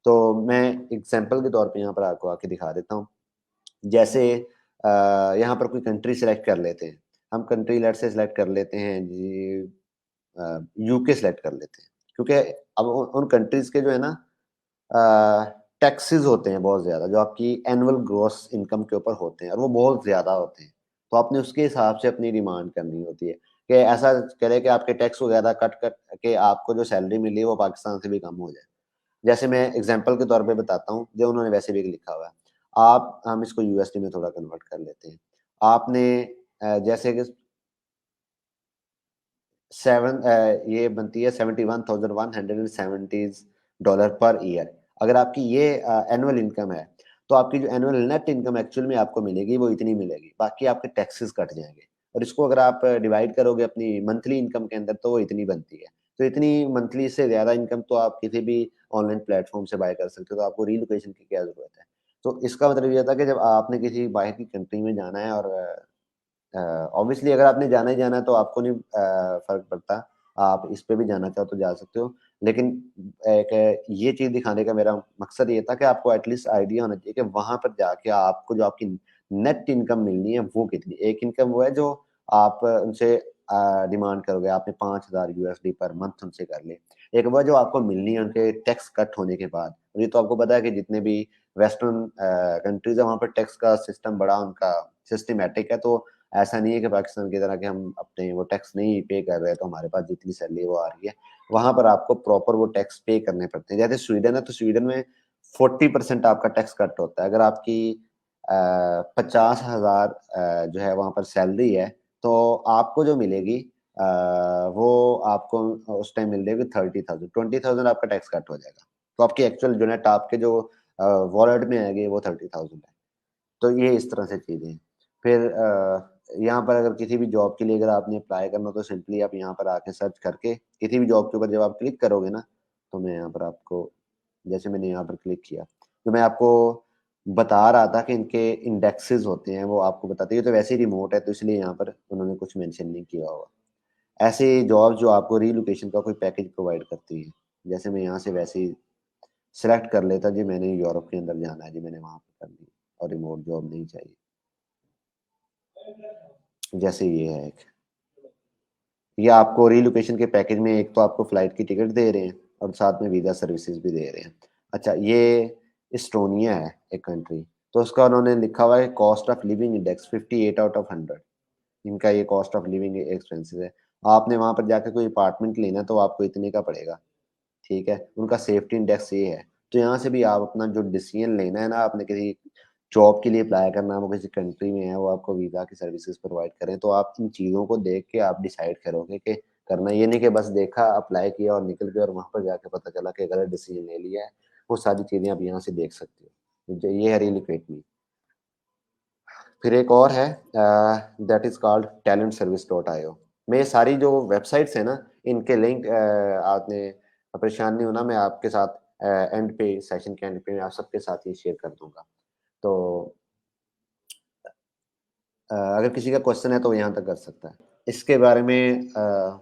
तो मैं एग्ज़ाम्पल के तौर पे यहाँ पर आपको आके दिखा देता हूँ। जैसे यहाँ पर कोई कंट्री सेलेक्ट कर लेते हैं। हम कंट्री लेट्स से सेलेक्ट कर लेते हैं जी यूके सेलेक्ट कर लेते हैं। क्योंकि अब उन उन कंट्रीज़ के जो है ना टैक्सेस होते हैं बहुत ज़्यादा, जो आपकी एनुअल ग्रॉस इनकम के ऊपर होते हैं और वो बहुत ज़्यादा होते हैं। तो आपने उसके हिसाब से अपनी डिमांड करनी होती है कि ऐसा करें कि आपके टैक्स वगैरह कट के आपको जो सैलरी मिली है वो पाकिस्तान से भी कम हो जाए। जैसे मैं एग्ज़ाम्पल के तौर पे बताता हूँ, जो उन्होंने वैसे भी लिखा हुआ है। आप हम इसको यूएसडी में थोड़ा कन्वर्ट कर लेते हैं। आपने जैसे कि ये बनती है 71,170 डॉलर पर ईयर। अगर आपकी ये एनुअल इनकम है, तो आपकी जो एनुअल नेट इनकम एक्चुअल में आपको मिलेगी वो इतनी मिलेगी, बाकी आपके टैक्सेस कट जाएँगे और इसको अगर आप डिवाइड करोगे अपनी मंथली इनकम के अंदर तो वो इतनी बनती है। तो इतनी मंथली से ज़्यादा इनकम तो आप किसी भी ऑनलाइन प्लेटफ़ॉर्म से बाय कर सकते हो, तो आपको रिलोकेशन की क्या ज़रूरत है? तो इसका मतलब ये होता है कि जब आपने किसी बाहर की कंट्री में जाना है और ऑब्वियसली अगर आपने जाना ही जाना है तो आपको नहीं फ़र्क पड़ता। आप इस पे भी जाना चाहो तो जा सकते हो। लेकिन एक ये चीज़ दिखाने का मेरा मकसद ये था कि आपको एटलीस्ट आइडिया होना चाहिए कि वहाँ पर जाके आपको जो आपकी नेट इनकम मिलनी है वो कितनी एक इनकम वो है जो आप उनसे डिमांड करोगे आपने 5000 यूएसडी पर मंथ उनसे कर लिए। एक वो जो आपको मिलनी है उनके टैक्स कट होने के बाद। और ये तो आपको पता है कि जितने भी वेस्टर्न कंट्रीज़ है वहाँ पर टैक्स का सिस्टम बड़ा उनका सिस्टमैटिक है तो ऐसा नहीं है कि पाकिस्तान की तरह कि हम अपने वो टैक्स नहीं पे कर रहे हैं तो हमारे पास जितनी सैलरी है वो आ रही है। वहाँ पर आपको प्रॉपर वो टैक्स पे करने पड़ते हैं। जैसे स्वीडन है तो स्वीडन में 40% आपका टैक्स कट होता है। अगर आपकी 50,000 जो है वहाँ पर सैलरी है तो आपको जो मिलेगी वो आपको उस टाइम मिल जाएगी 30,000 20,000 आपका टैक्स कट हो जाएगा। तो आपकी एक्चुअल जो नेट आपके जो वॉलेट में आएगी वो 30,000 है। तो ये इस तरह से चीज़ें हैं। फिर यहाँ पर अगर किसी भी जॉब के लिए अगर आपने अप्लाई करना हो तो सिंपली आप यहाँ पर आके सर्च करके किसी भी जॉब के ऊपर जब आप क्लिक करोगे ना, तो मैं यहाँ पर आपको जैसे मैंने यहाँ पर क्लिक किया, तो मैं आपको बता रहा था कि इनके इंडेक्सेस होते हैं, वो आपको बताते हैं। ये तो वैसे ही रिमोट है तो इसलिए यहाँ पर उन्होंने कुछ मेंशन नहीं किया होगा। ऐसे जॉब्स जो आपको रिलोकेशन का कोई पैकेज प्रोवाइड करती हैं। जैसे मैं यहाँ से वैसे ही सेलेक्ट कर लेता जी मैंने यूरोप के अंदर जाना है जी मैंने वहाँ पे कर ली और रिमोट जॉब नहीं चाहिए। जैसे ये है एक, ये आपको रिलोकेशन के पैकेज में एक तो आपको फ्लाइट की टिकट दे रहे हैं और साथ में वीज़ा सर्विसेज भी दे रहे हैं। अच्छा ये एस्टोनिया है एक कंट्री, तो उसका उन्होंने लिखा हुआ है cost of living index 58 out of 100 इनका ये कॉस्ट ऑफ लिविंग एक्सपेंसेस है। आपने वहाँ पर जाकर कोई अपार्टमेंट लेना तो आपको इतने का पड़ेगा। ठीक है? उनका सेफ्टी इंडेक्स ये है। तो यहाँ से भी आप अपना जो डिसीज़न लेना है ना, आपने किसी जॉब के लिए अप्लाई करना है, वो किसी कंट्री में है, वो आपको वीज़ा की सर्विसेज़ प्रोवाइड करें, तो आप इन चीज़ों को देख के आप डिसाइड करोगे कि करना ये नहीं कि बस देखा, अप्लाई किया और निकल गए और वहाँ पर जाके पता चला कि गलत डिसीज़न ले लिया है। वो सारी चीज़ें आप यहाँ से देख सकते हो। जो ये है रिलोकेट मी। फिर एक और है दैट इज़ कॉल्ड talentservice.io मैं ये सारी जो वेबसाइट्स हैं ना, इनके लिंक आपने परेशान नहीं होना, मैं आपके साथ एंड पे सेशन के एंड पे मैं आप सबके साथ ये शेयर कर दूँगा। तो अगर किसी का क्वेश्चन है तो वो यहाँ तक कर सकता है। इसके बारे में अ,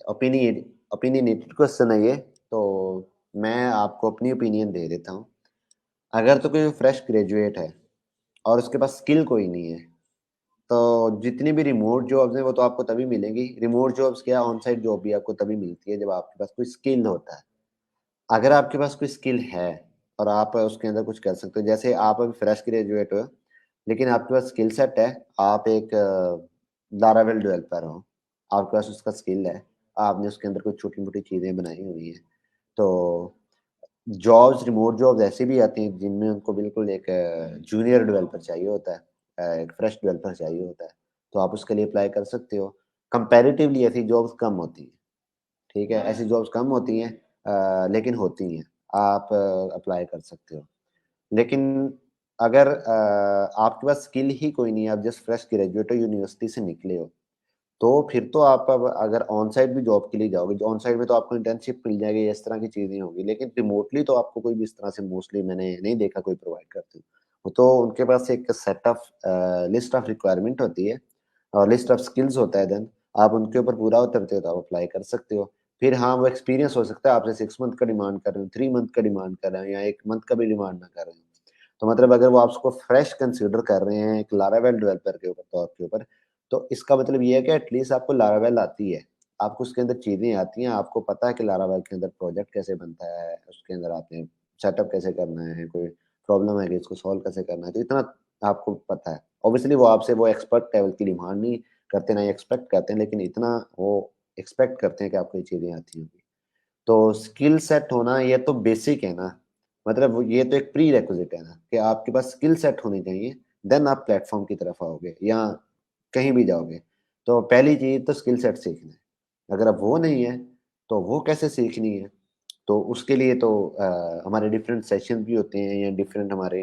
ओपिनियन ओपिनियनेटेड क्वेश्चन है ये, तो मैं आपको अपनी ओपिनियन दे देता हूँ। अगर तो कोई फ्रेश ग्रेजुएट है और उसके पास स्किल कोई नहीं है तो जितनी भी रिमोट जॉब्स हैं वो तो आपको तभी मिलेंगी। रिमोट जॉब्स क्या, ऑन साइट जॉब भी आपको तभी मिलती है जब आपके पास कोई स्किल होता है। अगर आपके पास कोई स्किल है और आप उसके अंदर कुछ कर सकते हो, जैसे आप अभी फ्रेश ग्रेजुएट हो लेकिन आपके पास स्किल सेट है, आप एक लारावेल डेवलपर हो, आपके पास उसका स्किल है, आपने उसके अंदर कुछ छोटी मोटी चीज़ें बनाई हुई हैं, तो जॉब्स, रिमोट जॉब्स ऐसी भी आती हैं जिनमें उनको बिल्कुल एक जूनियर डेवलपर चाहिए होता है, एक फ्रेश डेवलपर चाहिए होता है, तो आप उसके लिए अप्लाई कर सकते हो। कंपैरेटिवली ऐसी जॉब्स कम होती हैं, ठीक है? ऐसी जॉब्स कम होती हैं, लेकिन होती हैं, आप अप्लाई कर सकते हो। लेकिन अगर आपके पास स्किल ही कोई नहीं है, आप जस्ट फ्रेश ग्रेजुएट हो, यूनिवर्सिटी से निकले हो, तो फिर तो आप अब अगर ऑन साइट भी जॉब के लिए जाओगे, ऑन साइट में तो आपको इंटर्नशिप मिल जाएगी, इस तरह की चीज़ें होंगी, लेकिन रिमोटली तो आपको कोई भी इस तरह से मोस्टली मैंने नहीं देखा कोई प्रोवाइड करते हुए। वो तो उनके पास एक set of list of requirement होती है और लिस्ट ऑफ स्किल्स होता है, देन आप उनके ऊपर पूरा उतरते हो तो आप अप्लाई कर सकते हो। फिर हाँ, वो एक्सपीरियंस हो सकता है आपसे 6 मंथ का डिमांड कर रहे हो, 3 मंथ का डिमांड कर रहे हैं या 1 मंथ का भी डिमांड ना कर रहे हो। तो मतलब अगर वो आपको फ्रेश कंसीडर कर रहे हैं एक लारावेल डेवलपर के ऊपर, तौर के ऊपर, तो इसका मतलब ये है कि एटलीस्ट आपको लारावेल आती है। आपको उसके अंदर चीज़ें आती हैं, आपको पता है कि लारावेल के अंदर प्रोजेक्ट कैसे बनता है, उसके अंदर आपने सेटअप कैसे करना है, कोई प्रॉब्लम है कि इसको सॉल्व कैसे करना है, तो इतना आपको पता है। ऑब्वियसली वो आपसे वो एक्सपर्ट लेवल की डिमांड नहीं करते, ना ही एक्सपेक्ट करते हैं, लेकिन इतना वो एक्सपेक्ट करते हैं कि आपको ये चीज़ें आती होंगी। तो स्किल सेट होना ये तो बेसिक है ना, मतलब ये तो एक प्री रिक्विजिट है ना कि आपके पास स्किल सेट होनी चाहिए, देन आप प्लेटफॉर्म की तरफ आओगे या कहीं भी जाओगे। तो पहली चीज़ तो स्किल सेट सीखना है। अगर अब वो नहीं है, तो वो कैसे सीखनी है? तो उसके लिए तो हमारे डिफरेंट सेशन भी होते हैं या डिफरेंट हमारे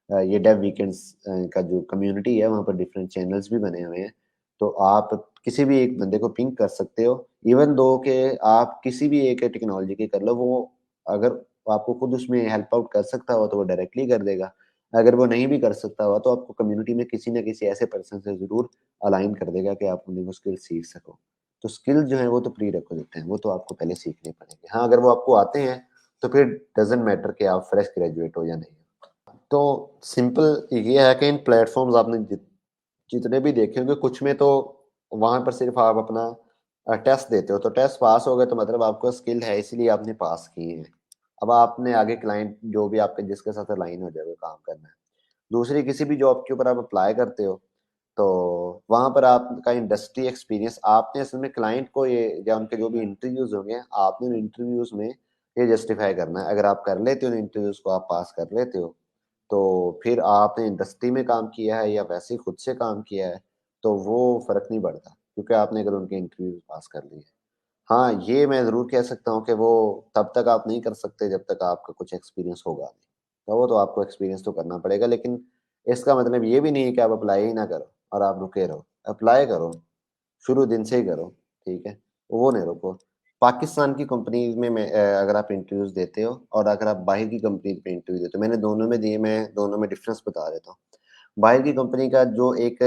ये डेव वीकेंड्स का जो कम्युनिटी है वहाँ पर डिफरेंट चैनल्स भी बने हुए हैं। तो आप किसी भी एक बंदे को पिंग कर सकते हो, इवन दो कि आप किसी भी एक टेक्नोलॉजी की कर लो, वो अगर आपको खुद उसमें हेल्प आउट कर सकता हो तो वो डायरेक्टली कर देगा। अगर वो नहीं भी कर सकता हुआ तो आपको कम्युनिटी में किसी न किसी ऐसे पर्सन से ज़रूर अलाइन कर देगा कि आप उन्हें वो स्किल सीख सको। तो स्किल जो है वो तो प्री रिक्विजिट हैं, वो तो आपको पहले सीखने पड़ेंगे। हाँ, अगर वो आपको आते हैं तो फिर डज़न्ट मैटर कि आप फ्रेश ग्रेजुएट हो या नहीं। तो सिंपल ये है कि इन प्लेटफ़ॉर्म्स आपने जितने भी देखे होंगे, कुछ में तो वहाँ पर सिर्फ़ आप अपना टेस्ट देते हो, तो टेस्ट पास हो गए तो मतलब आपको स्किल है इसीलिए आपने पास किए हैं। अब आपने आगे क्लाइंट जो भी आपके जिसके साथ अलाइन हो जाए वो काम करना है। दूसरी किसी भी जॉब के ऊपर आप अप्लाई करते हो, तो वहाँ पर आपका इंडस्ट्री एक्सपीरियंस आपने असल में क्लाइंट को ये या उनके जो भी इंटरव्यूज़ होंगे, आपने उन इंटरव्यूज़ में ये जस्टिफ़ाई करना है। अगर आप कर लेते हो उन इंटरव्यूज़ को, आप पास कर लेते हो, तो फिर आपने इंडस्ट्री में काम किया है या वैसे ही खुद से काम किया है, तो वो फ़र्क नहीं पड़ता, क्योंकि आपने अगर उनके इंटरव्यूज़ पास कर लिए। हाँ, ये मैं ज़रूर कह सकता हूँ कि वो तब तक आप नहीं कर सकते जब तक आपका कुछ एक्सपीरियंस होगा नहीं। तो वो तो आपको एक्सपीरियंस तो करना पड़ेगा, लेकिन इसका मतलब ये भी नहीं है कि आप अप्लाई ही ना करो और आप रुके रहो। अप्लाई करो, शुरू दिन से ही करो, ठीक है? वो नहीं रुको। पाकिस्तान की कंपनीज़ में अगर आप इंटरव्यूज़ देते हो और अगर आप बाहर की कंपनीज़ में इंटरव्यू देते हो, मैंने दोनों में दिए, मैं दोनों में डिफ़रेंस बता देता हूँ। बाहर की कंपनी का जो एक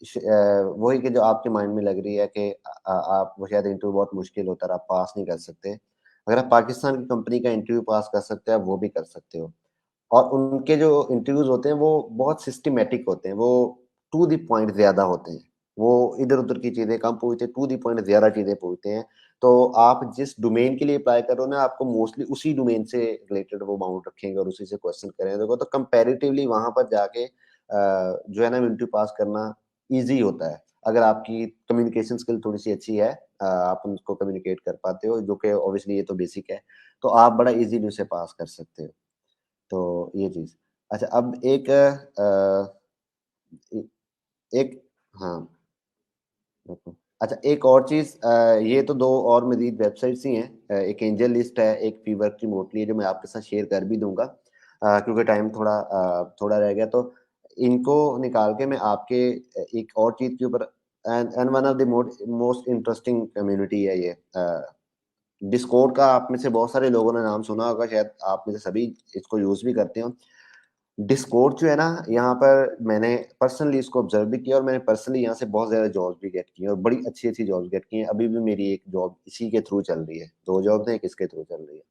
वही कि जो आपके माइंड में लग रही है कि आप वो शायद इंटरव्यू बहुत मुश्किल होता है, आप पास नहीं कर सकते। अगर आप पाकिस्तान की कंपनी का इंटरव्यू पास कर सकते हो, आप वो भी कर सकते हो। और उनके जो इंटरव्यूज़ होते हैं, वो बहुत सिस्टमैटिक होते हैं, वो टू द पॉइंट ज़्यादा होते हैं। वो इधर-उधर की चीज़ें कम पूछते, टू द पॉइंट ज़्यादा चीज़ें पूछते हैं। तो आप जिस डोमेन के लिए अप्लाई कर रहे हो ना, आपको मोस्टली उसी डोमेन से रिलेटेड वो बाउंड रखेंगे और उसी से क्वेश्चन करेंगे। देखो, तो कंपैरेटिवली वहाँ पर जाके जो है ना इंटरव्यू पास करना ईज़ी होता है। अगर आपकी कम्युनिकेशन स्किल थोड़ी-सी अच्छी है, आप उनको कम्युनिकेट कर पाते हो, जो कि ऑब्वियसली ये तो बेसिक है, तो आप बड़ा ईज़िली उसे पास कर सकते हो। तो ये चीज़। अच्छा, अब एक ए एक हाँ, बिल्कुल। अच्छा, एक और चीज़, ये तो 2 और मज़ीद वेबसाइट्स ही हैं। एक एंजल लिस्ट है, एक फीवर्क रिमोटली है, जो मैं आपके साथ शेयर कर भी दूँगा। क्योंकि टाइम थोड़ा रह गया, तो इनको निकाल के मैं आपके एक और चीज़ के ऊपर and one of the most interesting community है ये। डिस्कॉर्ड का आप में से बहुत सारे लोगों ने नाम सुना होगा, शायद आप में से सभी इसको यूज़ भी करते हो। डिस्कॉर्ड जो है ना, यहाँ पर मैंने पर्सनली इसको ऑब्ज़र्व भी किया और मैंने पर्सनली यहाँ से बहुत ज़्यादा जॉब्स भी गेट की हैं और बड़ी अच्छी-अच्छी जॉब्स गेट की हैं। अभी भी मेरी एक जॉब इसी के थ्रू चल रही है। 2 जॉब्स हैं, एक इसके थ्रू चल रही है।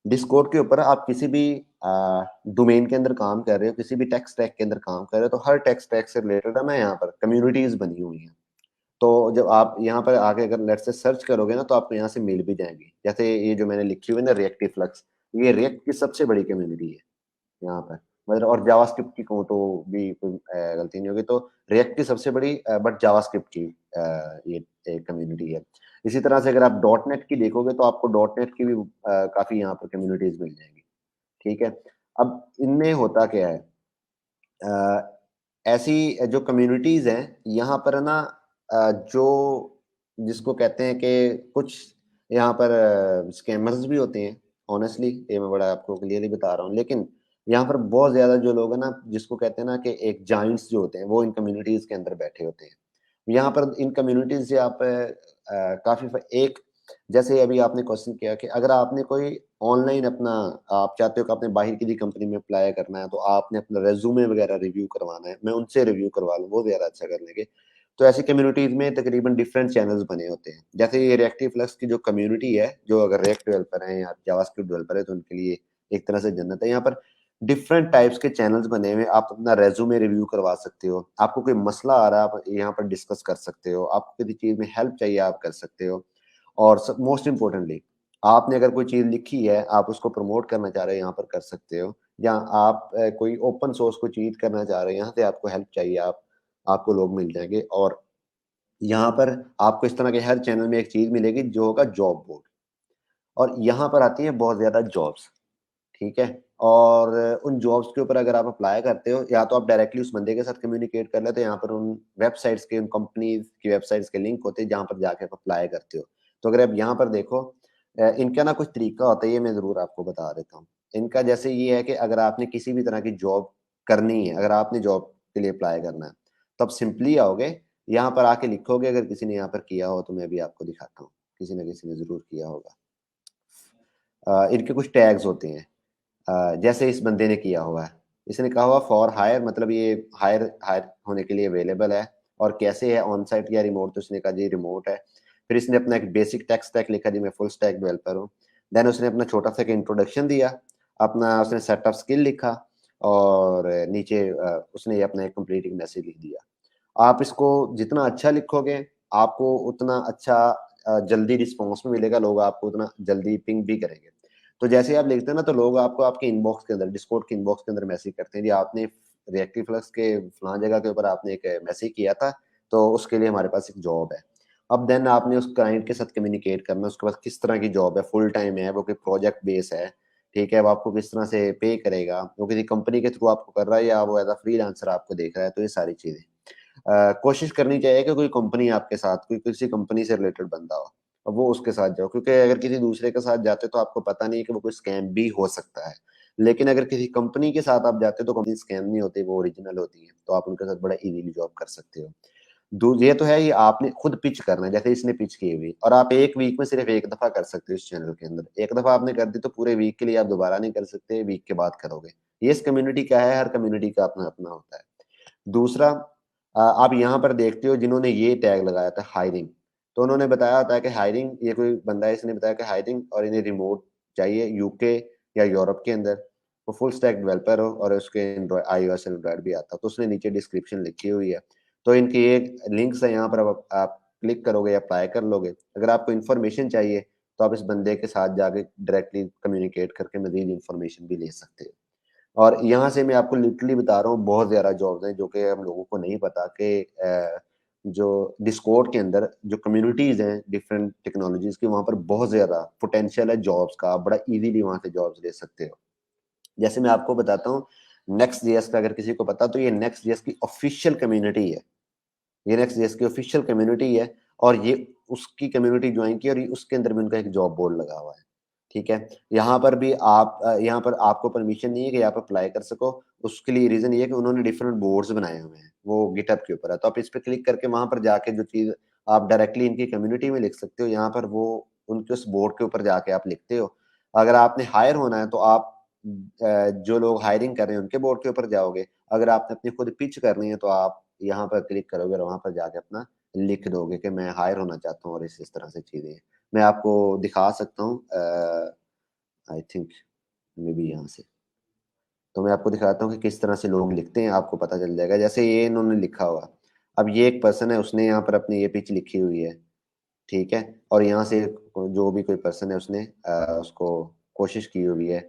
डिस्कॉर्ड के ऊपर आप किसी भी डोमेन के अंदर काम कर रहे हो, किसी भी टेक स्टैक के अंदर काम कर रहे हो, तो हर टेक स्टैक से रिलेटेड है ना यहाँ पर कम्युनिटीज बनी हुई हैं। तो जब आप यहाँ पर आके अगर लेट्स से सर्च करोगे ना, तो आपको यहाँ से मिल भी जाएंगी। जैसे ये जो मैंने लिखी हुई है ना, रिएक्टिव फ्लक्स, ये रिएक्ट की सबसे बड़ी कम्युनिटी है यहाँ पर। मतलब और जावास्क्रिप्ट की कहूँ तो भी कोई गलती नहीं होगी, तो रिएक्ट की सबसे बड़ी बट जावास्क्रिप्ट की ये एक कम्युनिटी है। इसी तरह से अगर आप डॉट नेट की देखोगे तो आपको डॉट नेट की भी काफी यहाँ पर कम्युनिटीज मिल जाएंगी। ठीक है। अब इनमें होता क्या है, ऐसी जो कम्युनिटीज हैं यहाँ पर ना, जो जिसको कहते हैं कि कुछ यहाँ पर स्कैमर्स भी होते हैं। ऑनेस्टली ये मैं बड़ा आपको क्लियरली बता रहा हूँ, लेकिन यहाँ पर बहुत ज्यादा जो लोग हैं ना, जिसको कहते हैं ना कि एक जाइंट्स जो होते हैं, वो इन कम्युनिटीज के अंदर बैठे होते हैं। यहाँ पर इन कम्युनिटीज से आप काफी एक, जैसे अभी आपने क्वेश्चन किया कि अगर आपने कोई ऑनलाइन अपना, आप चाहते हो कि आपने बाहर किसी कंपनी में अप्लाई करना है, तो आपने अपना रेज्यूमे वगैरह रिव्यू करवाना है, मैं उनसे रिव्यू करवा लूँ, वो ज्यादा अच्छा कर लेंगे। तो ऐसी कम्युनिटीज में तकरीबन डिफरेंट चैनल्स बने होते हैं। जैसे ये रिएक्टिव फ्लक्स की जो कम्युनिटी है, जो अगर रिएक्ट डेवलपर है या जावास्क्रिप्ट डेवलपर है, तो उनके लिए एक तरह से जन्नत है। यहाँ पर डिफरेंट टाइप्स के चैनल्स बने हुए, आप अपना रेज्यूमे रिव्यू करवा सकते हो, आपको कोई मसला आ रहा है आप यहाँ पर डिस्कस कर सकते हो, आपको किसी चीज में हेल्प चाहिए आप कर सकते हो। और मोस्ट इम्पोर्टेंटली, आपने अगर कोई चीज लिखी है, आप उसको प्रमोट करना चाह रहे हो, यहाँ पर कर सकते हो। या आप कोई ओपन सोर्स को चीज करना चाह रहे हो, यहाँ से आपको हेल्प चाहिए, आप आपको लोग मिल जाएंगे। और यहाँ पर आपको इस तरह के हर चैनल में एक चीज मिलेगी जो होगा जॉब बोर्ड। और यहाँ पर आती है बहुत ज्यादा जॉब्स। ठीक है। और उन जॉब्स के ऊपर अगर आप अप्लाई करते हो, या तो आप डायरेक्टली उस बंदे के साथ कम्युनिकेट कर लेते हो, यहाँ पर उन वेबसाइट्स के, उन कंपनीज की वेबसाइट्स के लिंक होते हैं जहाँ पर जाके आप अप्लाई करते हो। तो अगर आप यहाँ पर देखो, इनका ना कुछ तरीका होता है, ये मैं जरूर आपको बता देता हूँ। इनका जैसे ये है कि अगर आपने किसी भी तरह की जॉब करनी है, अगर आपने जॉब के लिए अप्लाई करना है, तो आप सिंपली आओगे, यहाँ पर आके लिखोगे, अगर किसी ने यहाँ पर किया हो तो मैं भी आपको दिखाता हूँ, किसी ना किसी ने जरूर किया होगा। इनके कुछ टैग्स होते हैं, जैसे इस बंदे ने किया हुआ है, इसने कहा हुआ फॉर हायर, मतलब ये हायर हायर होने के लिए अवेलेबल है। और कैसे है, ऑन साइट या रिमोट, तो इसने कहा जी रिमोट है। फिर इसने अपना एक बेसिक टेक स्टैक लिखा जी मैं फुल स्टैक डेवलपर हूँ। देन उसने अपना छोटा सा इंट्रोडक्शन दिया, अपना उसने सेट ऑफ स्किल लिखा, और नीचे उसने अपना एक कंप्लीट मैसेज लिख दिया। आप इसको जितना अच्छा लिखोगे, आपको उतना अच्छा जल्दी रिस्पॉन्स में मिलेगा, लोग आपको उतना जल्दी पिंग भी करेंगे। तो जैसे ही आप लिखते हैं ना, तो लोग आपको आपके इनबॉक्स के अंदर, डिस्कॉर्ड के इनबॉक्स के अंदर मैसेज करते हैं जी आपने रिएक्टिव फ्लक्स के फलां जगह के ऊपर आपने एक मैसेज किया था, तो उसके लिए हमारे पास एक जॉब है। अब देन आपने उस क्लाइंट के साथ कम्युनिकेट करना, उसके पास किस तरह की जॉब है, फुल टाइम है, वो कोई प्रोजेक्ट बेस है, ठीक है, वो आपको किस तरह से पे करेगा, वो किसी कंपनी के थ्रू आपको कर रहा है या वो एज अ फ्रीलांसर आपको देख रहा है, तो ये सारी चीजें कोशिश करनी चाहिए कि कोई कंपनी आपके साथ, कोई किसी कंपनी से रिलेटेड बंदा हो, अब वो उसके साथ जाओ, क्योंकि अगर किसी दूसरे के साथ जाते तो आपको पता नहीं है कि वो कोई स्कैम भी हो सकता है। लेकिन अगर किसी कंपनी के साथ आप जाते तो कंपनी स्कैम नहीं होती, वो ओरिजिनल होती है, तो आप उनके साथ बड़ा इजीली जॉब कर सकते हो। ये तो है, ये आपने खुद पिच करना है, जैसे इसने पिच की हुई, और आप एक वीक में सिर्फ एक दफा कर सकते हो इस चैनल के अंदर। एक दफा आपने कर दी तो पूरे वीक के लिए आप दोबारा नहीं कर सकते, वीक के बाद करोगे। ये इस कम्युनिटी का है, हर कम्युनिटी का अपना अपना होता है। दूसरा, आप यहाँ पर देखते हो जिन्होंने ये टैग लगाया था हायरिंग, तो उन्होंने बताया था कि हायरिंग, ये कोई बंदा है, इसने बताया कि हायरिंग और इन्हें रिमोट चाहिए यूके या यूरोप के अंदर, वो फुल स्टैक डेवलपर हो और उसके iOS एंड्रॉइड भी आता, तो उसने नीचे डिस्क्रिप्शन लिखी हुई है। तो इनकी एक लिंक्स है, यहाँ पर आप क्लिक करोगे या अप्लाई कर लोगे। अगर आपको इन्फॉर्मेशन चाहिए तो आप इस बंदे के साथ जाके डायरेक्टली कम्युनिकेट करके मजीद इन्फॉर्मेशन भी ले सकते हो। और यहाँ से मैं आपको लिटरली बता रहा हूँ, बहुत ज्यादा जॉब्स हैं जो कि हम लोगों को नहीं पता कि जो डिस्कॉर्ड के अंदर जो कम्युनिटीज हैं डिफरेंट टेक्नोलॉजीज की, वहाँ पर बहुत ज्यादा पोटेंशियल है जॉब्स का, आप बड़ा इजीली वहाँ से जॉब्स ले सकते हो। जैसे मैं आपको बताता हूँ, नेक्स्ट जेएस का अगर किसी को पता, तो ये नेक्स्ट जेएस की ऑफिशियल कम्युनिटी है, ये नेक्स्ट जेएस की ऑफिशियल कम्युनिटी है। और ये उसकी कम्युनिटी ज्वाइन की, और ये उसके अंदर भी उनका एक जॉब बोर्ड लगा हुआ है। ठीक है। यहाँ पर भी आप यहाँ पर आपको परमिशन नहीं है कि आप अप्लाई कर सको। उसके लिए रीजन ये है कि उन्होंने डिफरेंट बोर्ड्स बनाए हुए हैं, वो गिटहब के ऊपर है, तो आप इस पर क्लिक करके वहां पर जाके जो चीज आप डायरेक्टली इनकी कम्युनिटी में लिख सकते हो, यहाँ पर वो उनके उस बोर्ड के ऊपर जाके आप लिखते हो। अगर आपने हायर होना है तो आप जो लोग हायरिंग कर रहे हैं उनके बोर्ड के ऊपर जाओगे। अगर आपने अपनी खुद पिच करनी है तो आप यहाँ पर क्लिक करोगे और वहां पर जाके अपना लिख दोगे कि मैं हायर होना चाहता हूँ, और इस तरह से चीजें मैं आपको दिखा सकता हूँ। आई थिंक मे बी यहाँ से। तो मैं आपको दिखाता हूँ कि किस तरह से लोग लिखते हैं, आपको पता चल जाएगा। जैसे ये इन्होंने लिखा हुआ, अब ये एक पर्सन है, उसने यहाँ पर अपनी ये पिच लिखी हुई है, ठीक है? और यहाँ से जो भी कोई पर्सन है उसने उसको कोशिश की हुई है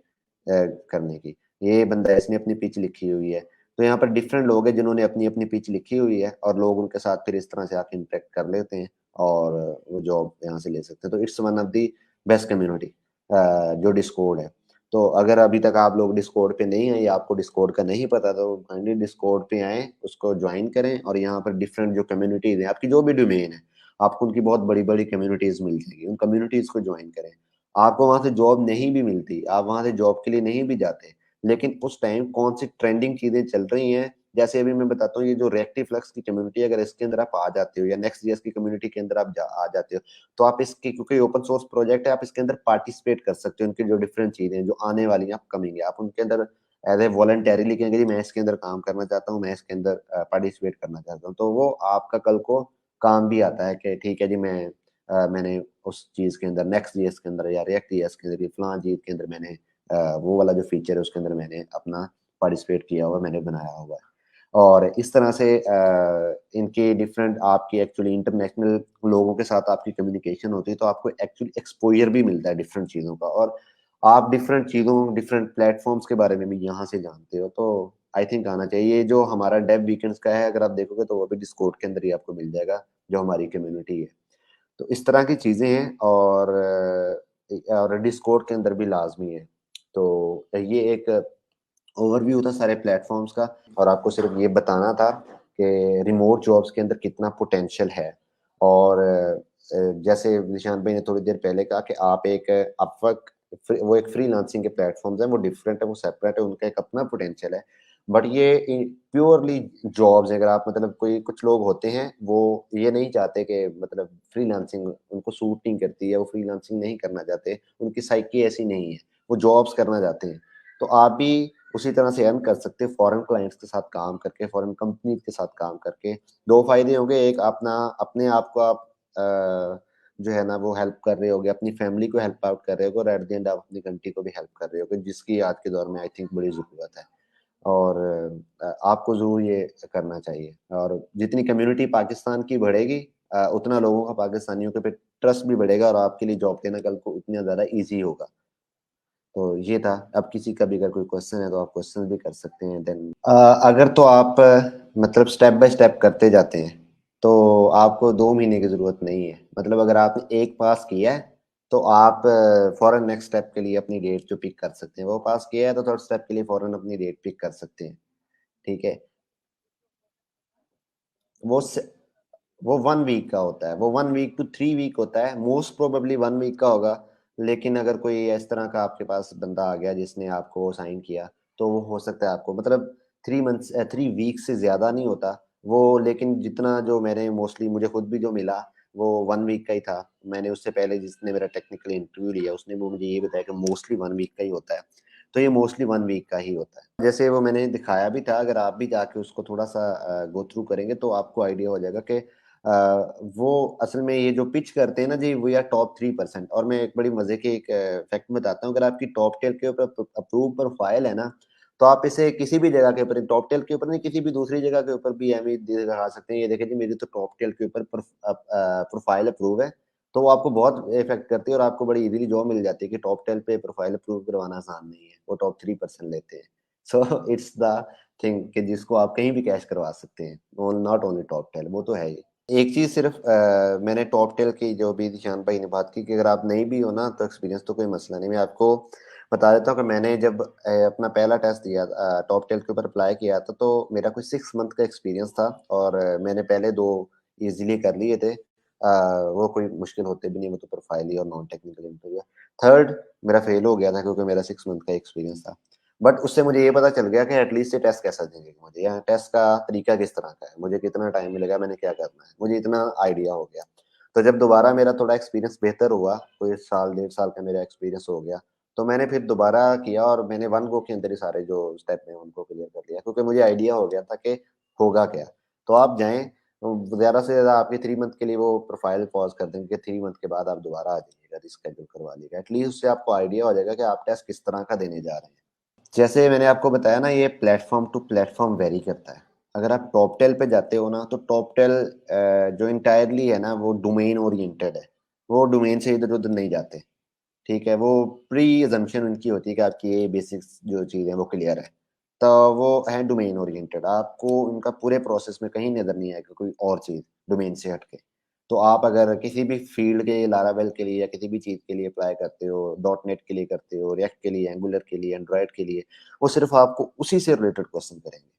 करने की। ये बंदा है, इसने अपनी पिच लिखी हुई है। तो यहाँ पर डिफरेंट लोग हैं जिन्होंने अपनी-अपनी पिच लिखी हुई है और लोग उनके साथ फिर इस तरह से आके इंटरैक्ट कर लेते हैं और वो जॉब यहाँ से ले सकते हैं। तो it's one of the best community जो डिस्कॉर्ड है। तो अगर अभी तक आप लोग डिस्कॉर्ड पे नहीं हैं या आपको डिस्कॉर्ड का नहीं पता, तो काइंडली डिस्कॉर्ड पे आएँ, उसको जॉइन करें और यहाँ पर डिफरेंट जो कम्युनिटीज़ हैं, आपकी जो भी डोमेन है, आपको उनकी बहुत बड़ी-बड़ी कम्युनिटीज़ मिल जाएगी, उन कम्युनिटीज़ को जॉइन करें। आपको वहाँ से जॉब नहीं भी मिलती, आप वहाँ से जॉब के लिए नहीं भी जाते, लेकिन उस टाइम कौन-सी ट्रेंडिंग चीज़ें चल रही हैं, जैसे अभी मैं बताता हूँ, ये जो रेक्टिफ्लक्स की कम्युनिटी है, अगर इसके अंदर आप आ जाते हो या नेक्स्ट.जेएस की कम्युनिटी के अंदर आप आ जाते हो, तो आप इसकी, क्योंकि ओपन सोर्स प्रोजेक्ट है, आप इसके अंदर पार्टिसिपेट कर सकते हो, उनकी जो डिफरेंट चीज़ें हैं, जो आने वाली हैं, अपकमिंग है, आप उनके अंदर एज़ ए वॉलंटरीली कहेंगे, जी मैं इसके अंदर काम करना चाहता हूँ, मैं इसके अंदर पार्टिसिपेट करना चाहता हूँ, तो वो आपका कल को काम भी आता है कि ठीक है जी, मैंने उस चीज़ के अंदर नेक्स्ट.जेएस के अंदर या रिएक्ट.जेएस के अंदर, फलां चीज़ के अंदर मैंने वो वाला जो फीचर है उसके अंदर मैंने अपना पार्टिसिपेट किया हुआ, मैंने बनाया हुआ है। और इस तरह से इनके डिफरेंट आपकी एक्चुअली इंटरनेशनल लोगों के साथ आपकी कम्युनिकेशन होती है, तो आपको एक्चुअली एक्सपोज़र भी मिलता है डिफरेंट चीज़ों का, और आप डिफरेंट चीज़ों, डिफरेंट प्लेटफ़ॉर्म्स के बारे में भी यहाँ से जानते हो, तो आई थिंक आना चाहिए। ये जो हमारा डेव वीकेंड्स का है, अगर आप देखोगे तो वो भी डिस्कॉर्ड के अंदर ही आपको मिल जाएगा, जो हमारी कम्युनिटी है। तो इस तरह की चीज़ें हैं और डिस्कॉर्ड के अंदर भी लाज़मी है। तो ये एक ओवरव्यू था सारे प्लेटफ़ॉर्म्स का, और आपको सिर्फ़ ये बताना था कि रिमोट जॉब्स के अंदर कितना पोटेंशियल है। और जैसे निशान भाई ने थोड़ी देर पहले कहा कि आप एक अपवर्क, वो एक फ्रीलांसिंग के प्लेटफ़ॉर्म्स हैं, वो डिफरेंट है, वो सेपरेट है, उनका एक अपना पोटेंशियल है। बट ये प्योरली जॉब्स, अगर आप मतलब कोई कुछ लोग होते हैं, वो ये नहीं चाहते कि मतलब फ्रीलांसिंग उनको सूट नहीं करती है, वो फ्रीलांसिंग नहीं करना चाहते, उनकी साइकी ऐसी नहीं है, वो जॉब्स करना चाहते हैं। तो आप भी उसी तरह से अर्न कर सकते हो फॉरेन क्लाइंट्स के साथ काम करके, फॉरेन कंपनीज़ के साथ काम करके। 2 फ़ायदे होंगे, एक अपना अपने आप को आप जो है ना वो हेल्प कर रहे होगे, अपनी फैमिली को हेल्प आउट कर रहे होगे, और एट द एंड आप अपनी कंट्री को भी हेल्प कर रहे होगे, जिसकी आज के दौर में आई थिंक बड़ी ज़रूरत है। और आपको ज़रूर ये करना चाहिए, और जितनी कम्युनिटी पाकिस्तान की बढ़ेगी उतना लोगों का पाकिस्तानियों के पे ट्रस्ट भी बढ़ेगा, और आपके लिए जॉब देना कल को उतना ज़्यादा ईज़ी होगा। तो ये था। अब किसी का भी अगर कोई क्वेश्चन है तो आप क्वेश्चन भी कर सकते हैं। देन अगर तो आप मतलब स्टेप बाय स्टेप करते जाते हैं, तो आपको 2 महीने की ज़रूरत नहीं है। मतलब अगर आपने 1 पास किया है, तो आप फ़ौरन नेक्स्ट स्टेप के लिए अपनी डेट जो पिक कर सकते हैं। वो पास किया है तो 3rd स्टेप के लिए फ़ौरन अपनी डेट पिक कर सकते हैं, ठीक है? वो स वो 1 वीक का होता है, वो 1 वीक टू 3 वीक होता है, मोस्ट प्रोबेबली 1 वीक का होगा, लेकिन अगर कोई इस तरह का आपके पास बंदा आ गया जिसने आपको साइन किया, तो वो हो सकता है आपको मतलब 3 वीक से ज़्यादा नहीं होता, वो लेकिन जितना जो मैंने मोस्टली मुझे खुद भी जो मिला, वो 1 वीक का ही था। मैंने उससे पहले जिसने मेरा टेक्निकल इंटरव्यू लिया, उसने वो मुझे ये बताया कि मोस्टली 1 वीक का ही होता है, तो ये मोस्टली 1 वीक का ही होता है। जैसे वो मैंने दिखाया भी था, अगर आप भी जाके उसको थोड़ा-सा गो थ्रू करेंगे तो आपको आइडिया हो जाएगा कि वो असल में ये जो पिच करते हैं ना जी, वी आर टॉप 3%। और मैं एक बड़ी मज़े की एक फैक्ट बताता हूँ, अगर आपकी टॉप टेल के ऊपर अप्रूव प्रोफाइल है ना, तो आप इसे किसी भी जगह के ऊपर, टॉप टेल के ऊपर नहीं, किसी भी दूसरी जगह के ऊपर भी एमई दिखा सकते हैं। ये देखें जी, मेरी तो टॉप टेल के ऊपर प्रोफाइल अप्रूव है, तो वो आपको बहुत इफ़ेक्ट करती है और आपको बड़ी ईज़िली जॉब मिल जाती है कि टॉप टेल पे प्रोफाइल अप्रूव करवाना आसान नहीं है, वो टॉप 3% लेते हैं। सो इट्स द थिंग कि जिसको आप कहीं भी कैश करवा सकते हैं, नॉट ओनली टॉप टेल, वो तो है ही। एक चीज़ सिर्फ़ मैंने टॉप टेल की जो भी निशान भाई ने बात की कि अगर आप नहीं भी हो ना, तो एक्सपीरियंस तो कोई मसला नहीं। मैं आपको बता देता हूँ कि मैंने जब अपना पहला टेस्ट दिया टॉप टेल के ऊपर अप्लाई किया था, तो मेरा कोई 6 मंथ का एक्सपीरियंस था, और मैंने पहले 2 ईज़िली कर लिए थे। वो कोई मुश्किल होते भी नहीं, वो तो प्रोफाइल ही और नॉन टेक्निकल इंटरव्यू है। 3rd मेरा फेल हो गया था क्योंकि मेरा 6 मंथ का एक्सपीरियंस था। बट उससे मुझे ये पता चल गया कि एटलीस्ट ये टेस्ट कैसा देंगे मुझे, या टेस्ट का तरीका किस तरह का है, मुझे कितना टाइम मिलेगा, मैंने क्या करना है, मुझे इतना आइडिया हो गया। तो जब दोबारा मेरा थोड़ा एक्सपीरियंस बेहतर हुआ, कोई साल, 1.5 साल का मेरा एक्सपीरियंस हो गया, तो मैंने फिर दोबारा किया और मैंने 1 गो के अंदर ही सारे जो स्टेप हैं उनको क्लियर कर लिया, क्योंकि मुझे आइडिया हो गया था कि होगा क्या। तो आप जाएँ, ज़्यादा से ज़्यादा आपके 3 मंथ के लिए वो प्रोफाइल पॉज़ कर देंगे कि 3 मंथ के बाद आप दोबारा आ जाइएगा। लीजिएगा, रिस्केड्यूल करवा लीजिएगा। एटलीस्ट उससे आपको आइडिया हो जाएगा कि आप टेस्ट किस तरह का देने जा रहे हैं। जैसे मैंने आपको बताया ना, ये प्लेटफॉर्म टू प्लेटफॉर्म वेरी करता है। अगर आप टॉप 10 पे जाते हो ना, तो टॉप 10 जो इंटायरली है ना, वो डोमेन ओरिएंटेड है। वो डोमेन से इधर उधर नहीं जाते, ठीक है। वो प्री अजम्पशन उनकी होती है कि आपकी ये बेसिक्स जो चीज़ है वो क्लियर है, तो वो है डोमेन ओरिएंटेड। आपको उनका पूरे प्रोसेस में कहीं नजर नहीं आएगा कोई और चीज़ डोमेन से हटके। तो आप अगर किसी भी फील्ड के, लारावेल के लिए या किसी भी चीज़ के लिए अप्लाई करते हो, डॉट नेट के लिए करते हो, रिएक्ट के लिए, एंगुलर के लिए, एंड्रॉयड के लिए, वो सिर्फ आपको उसी से रिलेटेड क्वेश्चन करेंगे।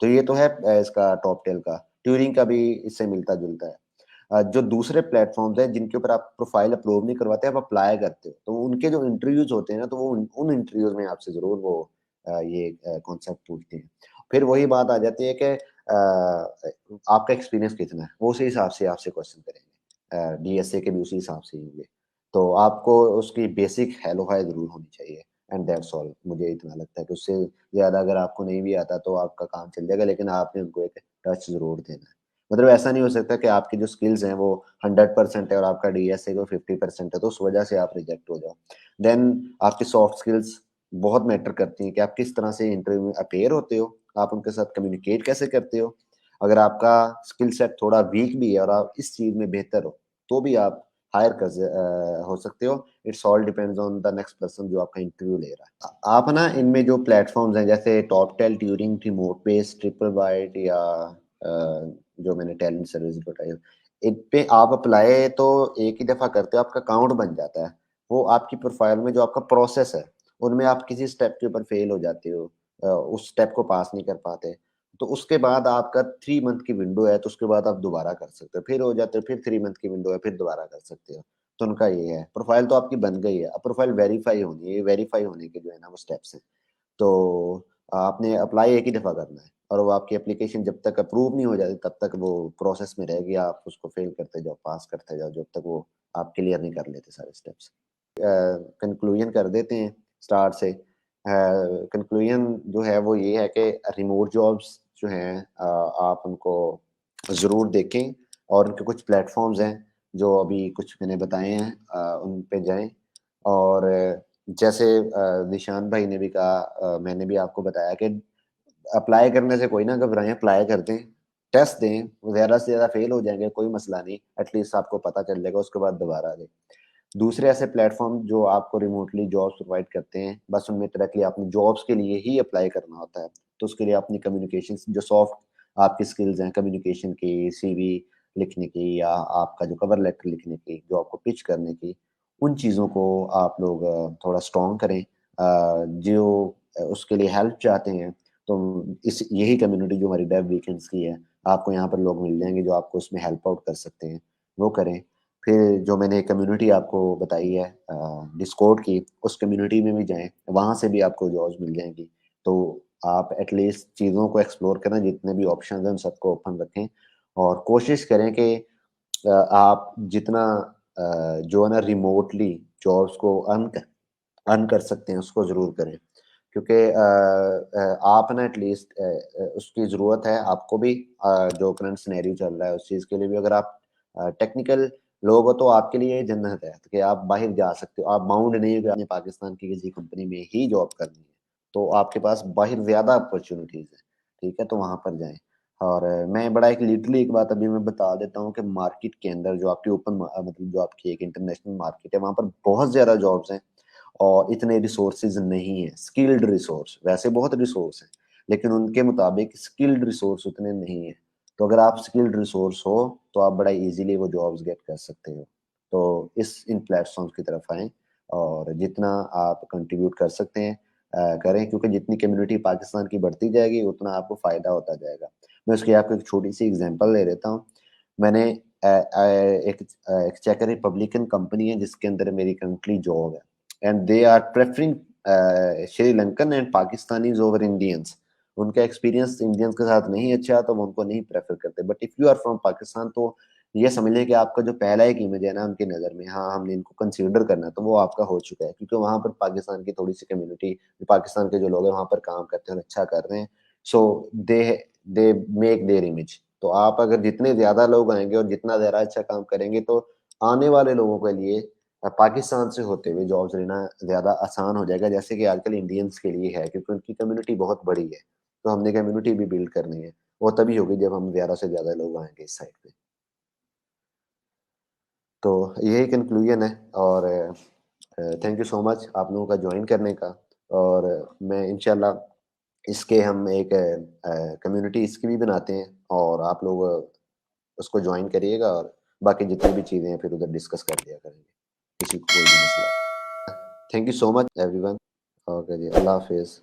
तो ये तो है इसका टॉप 10 का। ट्यूरिंग का भी इससे मिलता जुलता है। जो दूसरे प्लेटफॉर्म्स हैं जिनके ऊपर आप प्रोफाइल अपलोड नहीं करवाते, आप अप्लाई करते हो, तो उनके जो इंटरव्यूज होते हैं ना, तो वो उन इंटरव्यूज में आपसे जरूर वो ये कॉन्सेप्ट पूछते हैं। फिर वही बात आ जाती है कि आपका एक्सपीरियंस कितना है, वो उसी हिसाब से आपसे क्वेश्चन करेंगे। डीएसए के भी उसी हिसाब से होंगे। तो आपको उसकी बेसिक हेलो हाय जरूर होनी चाहिए, एंड दैट्स ऑल। मुझे इतना लगता है कि उससे ज्यादा अगर आपको नहीं भी आता तो आपका काम चल जाएगा, लेकिन आपने उनको एक टच जरूर देना है। मतलब ऐसा नहीं हो सकता कि आपकी जो स्किल्स हैं वो 100% है और आपका डीएसए को 50% है, तो उस वजह से आप रिजेक्ट हो जाओ। देन आपकी सॉफ्ट स्किल्स बहुत मैटर करती हैं कि आप किस तरह से इंटरव्यू में अपेयर होते हो, आप उनके साथ कम्युनिकेट कैसे करते हो। अगर आपका स्किल सेट थोड़ा वीक भी है और आप इस चीज में बेहतर हो, तो भी आप हायर हो सकते हो। It's all depends on the next person जो आपका इंटरव्यू ले रहा है। आप ना इनमें जो प्लेटफॉर्म्स हैं, जैसे top 10, Turing, remote base, Triplebyte, या जो मैंने टैलेंट सर्विस बताई, इन पे आप अप्लाई तो एक ही दफा करते हो, आपका अकाउंट बन जाता है। वो आपकी प्रोफाइल में जो आपका प्रोसेस है, उनमें आप किसी स्टेप के ऊपर फेल हो जाते हो, उस स्टेप को पास नहीं कर पाते, तो उसके बाद आपका 3 मंथ की विंडो है, तो उसके बाद आप दोबारा कर सकते हो, फिर हो जाते हो, फिर 3 मंथ की विंडो है, फिर दोबारा कर सकते हो। तो उनका ये है, प्रोफाइल तो आपकी बन गई है, अब प्रोफाइल वेरीफाई होनी है। ये वेरीफाई होने के जो है ना वो स्टेप्स हैं। तो आपने अप्लाई एक ही दफ़ा करना है, और वो आपकी एप्लीकेशन जब तक अप्रूव नहीं हो जाती तब तक वो प्रोसेस में रहेगी। आप उसको फेल करते जाओ, पास करते जाओ, जब तक वो आप क्लियर नहीं कर लेते सारे स्टेप्स। कंक्लूजन कर देते हैं स्टार्ट से। कंक्लूजन जो है वो ये है कि रिमोट जॉब्स जो हैं, आप उनको ज़रूर देखें, और उनके कुछ प्लेटफॉर्म्स हैं जो अभी कुछ मैंने बताए हैं, उन पे जाएं। और जैसे निशान भाई ने भी कहा, मैंने भी आपको बताया कि अप्लाई करने से कोई ना घबराएं, अप्लाई कर दें, टेस्ट दें, ज़्यादा से ज़्यादा फेल हो जाएंगे कोई मसला नहीं, एटलीस्ट आपको पता चल जाएगा, उसके बाद दोबारा दें। दूसरे ऐसे प्लेटफॉर्म जो आपको रिमोटली जॉब्स प्रोवाइड करते हैं, बस उनमें डायरेक्टली अपनी जॉब्स के लिए ही अप्लाई करना होता है। तो उसके लिए अपनी कम्युनिकेशन जो सॉफ्ट आपकी स्किल्स हैं, कम्युनिकेशन की, सीवी लिखने की, या आपका जो कवर लेटर लिखने की, जो आपको पिच करने की, उन चीज़ों को आप लोग थोड़ा स्ट्रॉन्ग करें। जो उसके लिए हेल्प चाहते हैं, तो इस यही कम्युनिटी जो हमारी डेव वीकेंड्स की है, आपको यहाँ पर लोग मिल जाएंगे जो आपको उसमें हेल्प आउट कर सकते हैं, वो करें। फिर जो मैंने कम्युनिटी आपको बताई है डिस्कॉर्ड की, उस कम्युनिटी में भी जाएं, वहाँ से भी आपको जॉब्स मिल जाएंगी। तो आप एटलीस्ट चीज़ों को एक्सप्लोर करें, जितने भी ऑप्शन हैं उन सबको ओपन रखें, और कोशिश करें कि आप जितना जो है ना रिमोटली जॉब्स को अर्न कर सकते हैं उसको ज़रूर करें। क्योंकि आप ना एटलीस्ट उसकी ज़रूरत है आपको भी, जो करंट सिनेरियो चल रहा है उस चीज़ के लिए भी। अगर आप टेक्निकल लोग हो तो आपके लिए ये जन्नत है कि आप बाहर जा सकते हो, आप बाउंड नहीं हो कि आपने पाकिस्तान की किसी कंपनी में ही जॉब करनी है। तो आपके पास बाहर ज़्यादा अपॉर्चुनिटीज़ है, ठीक है, तो वहाँ पर जाएँ। और मैं बड़ा एक लिटरली एक बात अभी मैं बता देता हूँ कि मार्केट के अंदर जो आपकी मतलब जो आपकी एक इंटरनेशनल मार्केट है, वहाँ पर बहुत ज़्यादा जॉब्स हैं, और इतने रिसोर्सेज नहीं है, स्किल्ड रिसोर्स। वैसे बहुत रिसोर्स हैं, लेकिन उनके मुताबिक स्किल्ड रिसोर्स उतने नहीं है। तो अगर आप स्किल्ड रिसोर्स हो, तो आप बड़ा इजीली वो जॉब्स गेट कर सकते हो। तो इस इन प्लेटफॉर्म्स की तरफ आएँ, और जितना आप कंट्रीब्यूट कर सकते हैं करें, क्योंकि जितनी कम्युनिटी पाकिस्तान की बढ़ती जाएगी उतना आपको फ़ायदा होता जाएगा। मैं उसकी आपको एक छोटी-सी एग्ज़ाम्पल दे देता हूँ। मैंने एक चेक रिपब्लिकन कंपनी है जिसके अंदर मेरी करंटली जॉब है, and they are preferring Sri Lankan and Pakistanis over Indians. उनका एक्सपीरियंस इंडियंस के साथ नहीं अच्छा, तो वो उनको नहीं प्रेफर करते। But if you are from Pakistan, तो ये समझ लें कि आपका जो पहला एक इमेज है ना उनकी नज़र में, हाँ हमने इनको कंसीडर करना है, तो वो आपका हो चुका है, क्योंकि वहाँ पर पाकिस्तान की थोड़ी सी कम्युनिटी, पाकिस्तान के जो लोग हैं वहाँ पर काम करते हैं और अच्छा कर रहे हैं। सो दे दे मेक देयर इमेज। तो आप अगर जितने ज़्यादा लोग आएँगे और जितना ज़्यादा अच्छा काम करेंगे, तो आने वाले लोगों के लिए पाकिस्तान से होते हुए जॉब्स लेना ज़्यादा आसान हो जाएगा, जैसे कि आजकल इंडियंस के लिए है, क्योंकि उनकी कम्युनिटी बहुत बड़ी है। तो हमने कम्युनिटी भी बिल्ड करनी है। वो तभी होगी जब हम ज़्यादा से ज़्यादा लोग आएँगे इस साइड पे। तो यही कन्क्लूज़न है, और थैंक यू सो मच आप लोगों का जॉइन करने का, और मैं इंशाल्लाह इसके हम एक कम्युनिटी इसकी भी बनाते हैं, और आप लोग उसको जॉइन करिएगा, और बाकी जितनी भी चीज़ें हैं फिर उधर डिस्कस कर लिया करेंगे, किसी को कोई भी मसला। Thank you so much everyone. Okay जी, अल्लाह हाफ़िज़।